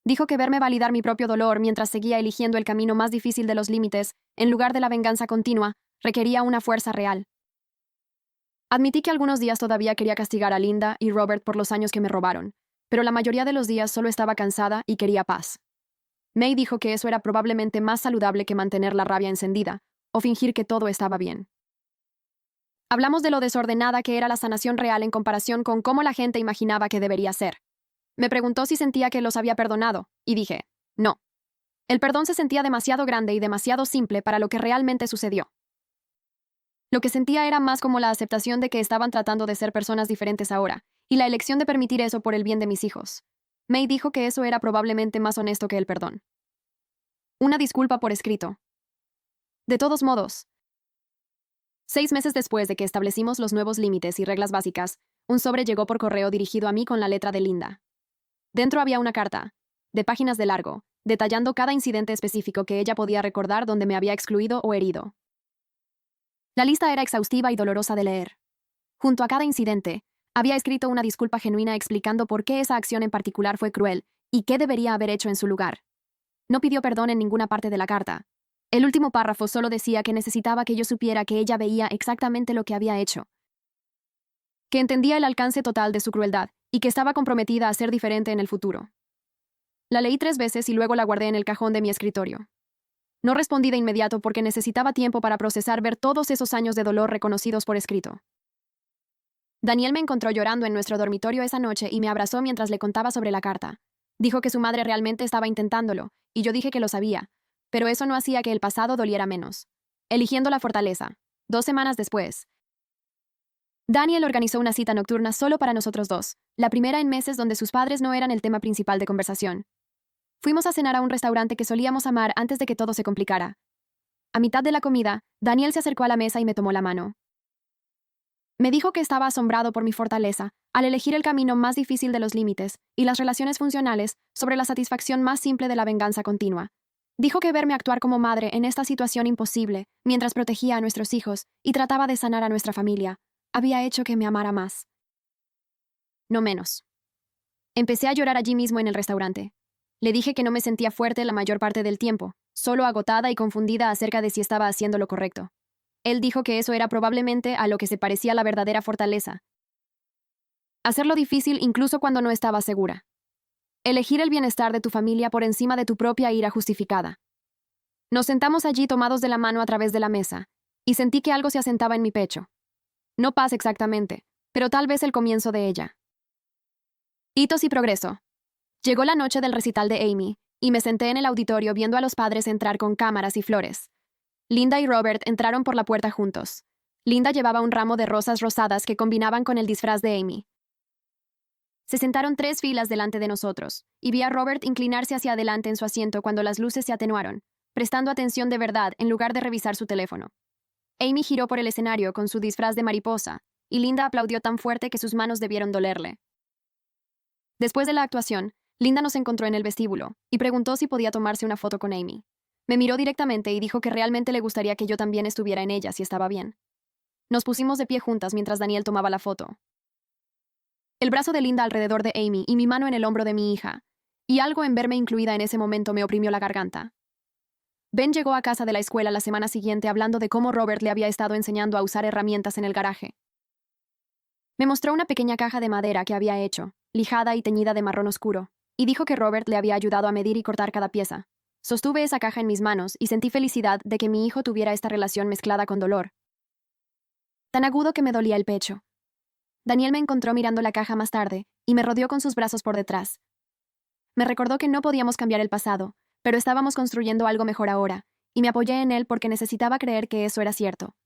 Dijo que verme validar mi propio dolor mientras seguía eligiendo el camino más difícil de los límites, en lugar de la venganza continua, requería una fuerza real. Admití que algunos días todavía quería castigar a Linda y Robert por los años que me robaron, pero la mayoría de los días solo estaba cansada y quería paz. May dijo que eso era probablemente más saludable que mantener la rabia encendida, o fingir que todo estaba bien. Hablamos de lo desordenada que era la sanación real en comparación con cómo la gente imaginaba que debería ser. Me preguntó si sentía que los había perdonado, y dije, no. El perdón se sentía demasiado grande y demasiado simple para lo que realmente sucedió. Lo que sentía era más como la aceptación de que estaban tratando de ser personas diferentes ahora, y la elección de permitir eso por el bien de mis hijos. May dijo que eso era probablemente más honesto que el perdón. Una disculpa por escrito. De todos modos, 6 meses después de que establecimos los nuevos límites y reglas básicas, un sobre llegó por correo dirigido a mí con la letra de Linda. Dentro había una carta, de páginas de largo, detallando cada incidente específico que ella podía recordar donde me había excluido o herido. La lista era exhaustiva y dolorosa de leer. Junto a cada incidente, había escrito una disculpa genuina explicando por qué esa acción en particular fue cruel y qué debería haber hecho en su lugar. No pidió perdón en ninguna parte de la carta. El último párrafo solo decía que necesitaba que yo supiera que ella veía exactamente lo que había hecho, que entendía el alcance total de su crueldad y que estaba comprometida a ser diferente en el futuro. La leí 3 veces y luego la guardé en el cajón de mi escritorio. No respondí de inmediato porque necesitaba tiempo para procesar ver todos esos años de dolor reconocidos por escrito. Daniel me encontró llorando en nuestro dormitorio esa noche y me abrazó mientras le contaba sobre la carta. Dijo que su madre realmente estaba intentándolo, y yo dije que lo sabía, pero eso no hacía que el pasado doliera menos. Eligiendo la fortaleza. 2 semanas después, Daniel organizó una cita nocturna solo para nosotros dos, la primera en meses donde sus padres no eran el tema principal de conversación. Fuimos a cenar a un restaurante que solíamos amar antes de que todo se complicara. A mitad de la comida, Daniel se acercó a la mesa y me tomó la mano. Me dijo que estaba asombrado por mi fortaleza, al elegir el camino más difícil de los límites y las relaciones funcionales sobre la satisfacción más simple de la venganza continua. Dijo que verme actuar como madre en esta situación imposible, mientras protegía a nuestros hijos y trataba de sanar a nuestra familia, había hecho que me amara más. No menos. Empecé a llorar allí mismo en el restaurante. Le dije que no me sentía fuerte la mayor parte del tiempo, solo agotada y confundida acerca de si estaba haciendo lo correcto. Él dijo que eso era probablemente a lo que se parecía la verdadera fortaleza. Hacerlo difícil incluso cuando no estaba segura. Elegir el bienestar de tu familia por encima de tu propia ira justificada. Nos sentamos allí tomados de la mano a través de la mesa, y sentí que algo se asentaba en mi pecho. No paz exactamente, pero tal vez el comienzo de ella. Hitos y progreso. Llegó la noche del recital de Amy, y me senté en el auditorio viendo a los padres entrar con cámaras y flores. Linda y Robert entraron por la puerta juntos. Linda llevaba un ramo de rosas rosadas que combinaban con el disfraz de Amy. Se sentaron 3 filas delante de nosotros, y vi a Robert inclinarse hacia adelante en su asiento cuando las luces se atenuaron, prestando atención de verdad en lugar de revisar su teléfono. Amy giró por el escenario con su disfraz de mariposa, y Linda aplaudió tan fuerte que sus manos debieron dolerle. Después de la actuación, Linda nos encontró en el vestíbulo y preguntó si podía tomarse una foto con Amy. Me miró directamente y dijo que realmente le gustaría que yo también estuviera en ella si estaba bien. Nos pusimos de pie juntas mientras Daniel tomaba la foto. El brazo de Linda alrededor de Amy y mi mano en el hombro de mi hija, y algo en verme incluida en ese momento me oprimió la garganta. Ben llegó a casa de la escuela la semana siguiente hablando de cómo Robert le había estado enseñando a usar herramientas en el garaje. Me mostró una pequeña caja de madera que había hecho, lijada y teñida de marrón oscuro, y dijo que Robert le había ayudado a medir y cortar cada pieza. Sostuve esa caja en mis manos y sentí felicidad de que mi hijo tuviera esta relación mezclada con dolor. Tan agudo que me dolía el pecho. Daniel me encontró mirando la caja más tarde y me rodeó con sus brazos por detrás. Me recordó que no podíamos cambiar el pasado, pero estábamos construyendo algo mejor ahora, y me apoyé en él porque necesitaba creer que eso era cierto.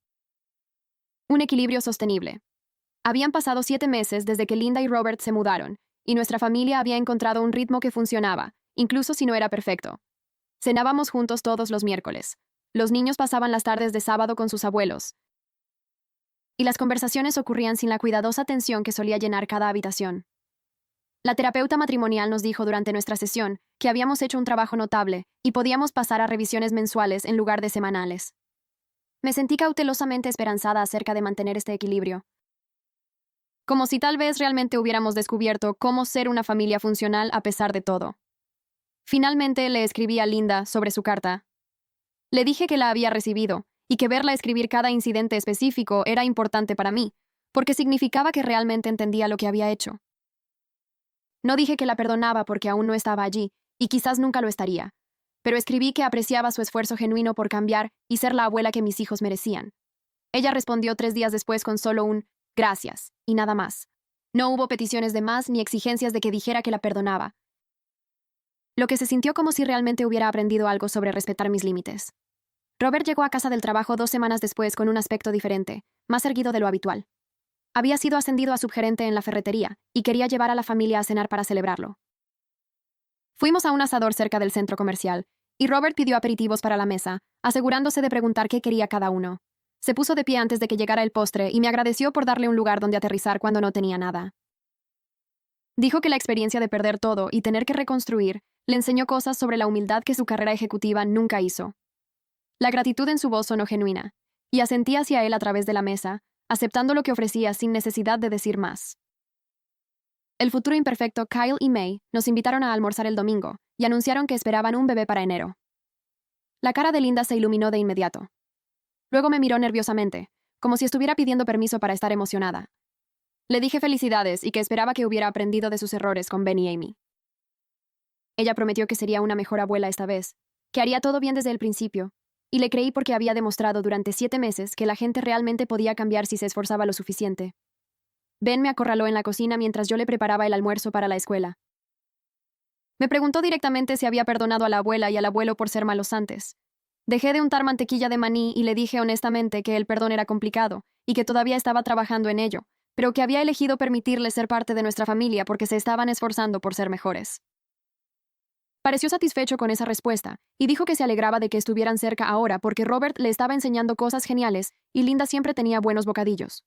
Un equilibrio sostenible. Habían pasado 7 meses desde que Linda y Robert se mudaron, y nuestra familia había encontrado un ritmo que funcionaba, incluso si no era perfecto. Cenábamos juntos todos los miércoles. Los niños pasaban las tardes de sábado con sus abuelos. Y las conversaciones ocurrían sin la cuidadosa tensión que solía llenar cada habitación. La terapeuta matrimonial nos dijo durante nuestra sesión que habíamos hecho un trabajo notable y podíamos pasar a revisiones mensuales en lugar de semanales. Me sentí cautelosamente esperanzada acerca de mantener este equilibrio. Como si tal vez realmente hubiéramos descubierto cómo ser una familia funcional a pesar de todo. Finalmente le escribí a Linda sobre su carta. Le dije que la había recibido y que verla escribir cada incidente específico era importante para mí, porque significaba que realmente entendía lo que había hecho. No dije que la perdonaba porque aún no estaba allí, y quizás nunca lo estaría, pero escribí que apreciaba su esfuerzo genuino por cambiar y ser la abuela que mis hijos merecían. Ella respondió 3 días después con solo un «gracias» y nada más. No hubo peticiones de más ni exigencias de que dijera que la perdonaba. Lo que se sintió como si realmente hubiera aprendido algo sobre respetar mis límites. Robert llegó a casa del trabajo 2 semanas después con un aspecto diferente, más erguido de lo habitual. Había sido ascendido a subgerente en la ferretería y quería llevar a la familia a cenar para celebrarlo. Fuimos a un asador cerca del centro comercial, y Robert pidió aperitivos para la mesa, asegurándose de preguntar qué quería cada uno. Se puso de pie antes de que llegara el postre y me agradeció por darle un lugar donde aterrizar cuando no tenía nada. Dijo que la experiencia de perder todo y tener que reconstruir le enseñó cosas sobre la humildad que su carrera ejecutiva nunca hizo. La gratitud en su voz sonó genuina, y asentí hacia él a través de la mesa, aceptando lo que ofrecía sin necesidad de decir más. El futuro imperfecto Kyle y May nos invitaron a almorzar el domingo y anunciaron que esperaban un bebé para enero. La cara de Linda se iluminó de inmediato. Luego me miró nerviosamente, como si estuviera pidiendo permiso para estar emocionada. Le dije felicidades y que esperaba que hubiera aprendido de sus errores con Ben y Amy. Ella prometió que sería una mejor abuela esta vez, que haría todo bien desde el principio, y le creí porque había demostrado durante 7 meses que la gente realmente podía cambiar si se esforzaba lo suficiente. Ben me acorraló en la cocina mientras yo le preparaba el almuerzo para la escuela. Me preguntó directamente si había perdonado a la abuela y al abuelo por ser malos antes. Dejé de untar mantequilla de maní y le dije honestamente que el perdón era complicado y que todavía estaba trabajando en ello, pero que había elegido permitirles ser parte de nuestra familia porque se estaban esforzando por ser mejores. Pareció satisfecho con esa respuesta y dijo que se alegraba de que estuvieran cerca ahora porque Robert le estaba enseñando cosas geniales y Linda siempre tenía buenos bocadillos.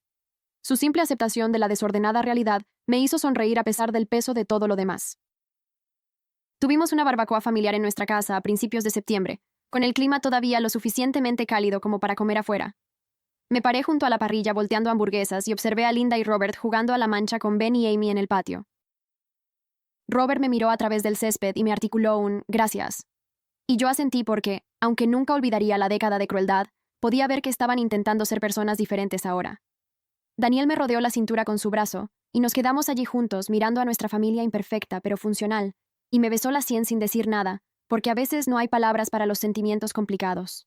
Su simple aceptación de la desordenada realidad me hizo sonreír a pesar del peso de todo lo demás. Tuvimos una barbacoa familiar en nuestra casa a principios de septiembre, con el clima todavía lo suficientemente cálido como para comer afuera. Me paré junto a la parrilla volteando hamburguesas y observé a Linda y Robert jugando a la mancha con Ben y Amy en el patio. Robert me miró a través del césped y me articuló un «gracias». Y yo asentí porque, aunque nunca olvidaría la década de crueldad, podía ver que estaban intentando ser personas diferentes ahora. Daniel me rodeó la cintura con su brazo, y nos quedamos allí juntos mirando a nuestra familia imperfecta pero funcional, y me besó la sien sin decir nada, porque a veces no hay palabras para los sentimientos complicados.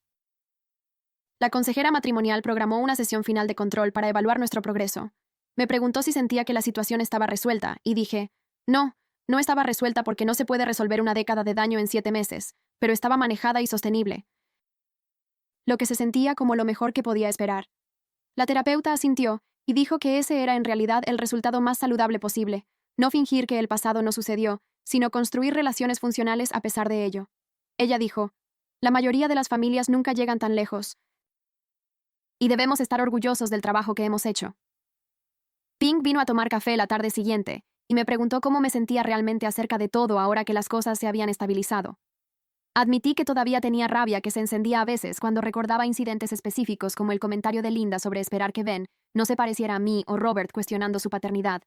La consejera matrimonial programó una sesión final de control para evaluar nuestro progreso. Me preguntó si sentía que la situación estaba resuelta, y dije, no estaba resuelta porque no se puede resolver una década de daño en 7 meses, pero estaba manejada y sostenible. Lo que se sentía como lo mejor que podía esperar. La terapeuta asintió y dijo que ese era en realidad el resultado más saludable posible, no fingir que el pasado no sucedió, sino construir relaciones funcionales a pesar de ello. Ella dijo, la mayoría de las familias nunca llegan tan lejos, y debemos estar orgullosos del trabajo que hemos hecho. Pink vino a tomar café la tarde siguiente, y me preguntó cómo me sentía realmente acerca de todo ahora que las cosas se habían estabilizado. Admití que todavía tenía rabia que se encendía a veces cuando recordaba incidentes específicos como el comentario de Linda sobre esperar que Ben no se pareciera a mí o Robert cuestionando su paternidad.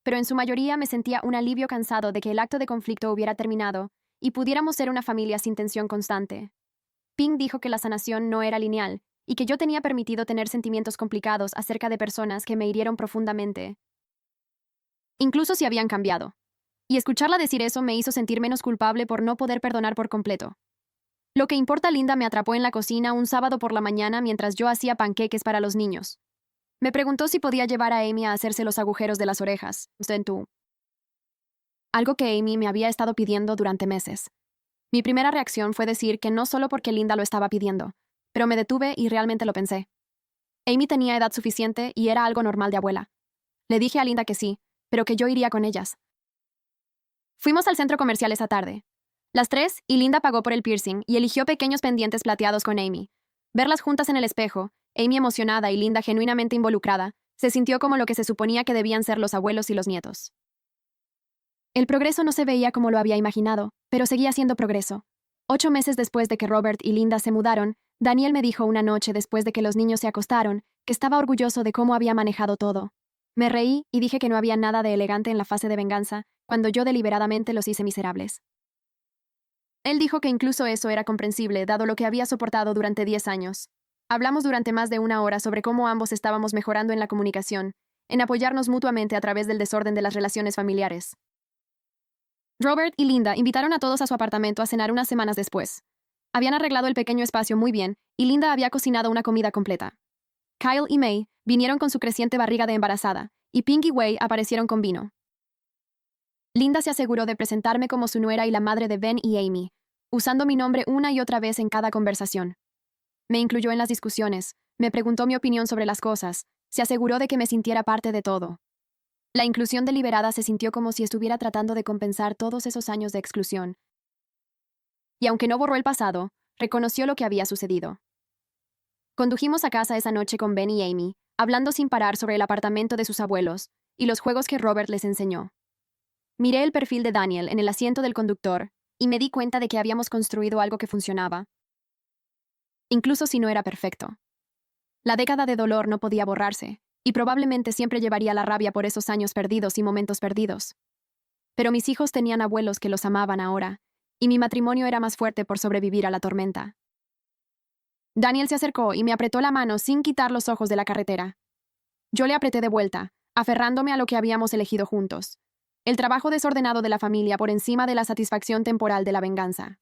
Pero en su mayoría me sentía un alivio cansado de que el acto de conflicto hubiera terminado y pudiéramos ser una familia sin tensión constante. Pink dijo que la sanación no era lineal y que yo tenía permitido tener sentimientos complicados acerca de personas que me hirieron profundamente, incluso si habían cambiado. Y escucharla decir eso me hizo sentir menos culpable por no poder perdonar por completo. Lo que importa Linda me atrapó en la cocina un sábado por la mañana mientras yo hacía panqueques para los niños. Me preguntó si podía llevar a Amy a hacerse los agujeros de las orejas. Algo que Amy me había estado pidiendo durante meses. Mi primera reacción fue decir que no solo porque Linda lo estaba pidiendo, pero me detuve y realmente lo pensé. Amy tenía edad suficiente y era algo normal de abuela. Le dije a Linda que sí, pero que yo iría con ellas. Fuimos al centro comercial esa tarde. Las 3, y Linda pagó por el piercing y eligió pequeños pendientes plateados con Amy. Verlas juntas en el espejo, Amy emocionada y Linda genuinamente involucrada, se sintió como lo que se suponía que debían ser los abuelos y los nietos. El progreso no se veía como lo había imaginado, pero seguía siendo progreso. 8 meses después de que Robert y Linda se mudaron, Daniel me dijo una noche después de que los niños se acostaron que estaba orgulloso de cómo había manejado todo. Me reí y dije que no había nada de elegante en la fase de venganza, cuando yo deliberadamente los hice miserables. Él dijo que incluso eso era comprensible, dado lo que había soportado durante 10 años. Hablamos durante más de una hora sobre cómo ambos estábamos mejorando en la comunicación, en apoyarnos mutuamente a través del desorden de las relaciones familiares. Robert y Linda invitaron a todos a su apartamento a cenar unas semanas después. Habían arreglado el pequeño espacio muy bien, y Linda había cocinado una comida completa. Kyle y May vinieron con su creciente barriga de embarazada, y Pink y Wei aparecieron con vino. Linda se aseguró de presentarme como su nuera y la madre de Ben y Amy, usando mi nombre una y otra vez en cada conversación. Me incluyó en las discusiones, me preguntó mi opinión sobre las cosas, se aseguró de que me sintiera parte de todo. La inclusión deliberada se sintió como si estuviera tratando de compensar todos esos años de exclusión. Y aunque no borró el pasado, reconoció lo que había sucedido. Condujimos a casa esa noche con Ben y Amy, hablando sin parar sobre el apartamento de sus abuelos y los juegos que Robert les enseñó. Miré el perfil de Daniel en el asiento del conductor y me di cuenta de que habíamos construido algo que funcionaba, incluso si no era perfecto. La década de dolor no podía borrarse, y probablemente siempre llevaría la rabia por esos años perdidos y momentos perdidos. Pero mis hijos tenían abuelos que los amaban ahora, y mi matrimonio era más fuerte por sobrevivir a la tormenta. Daniel se acercó y me apretó la mano sin quitar los ojos de la carretera. Yo le apreté de vuelta, aferrándome a lo que habíamos elegido juntos: el trabajo desordenado de la familia por encima de la satisfacción temporal de la venganza.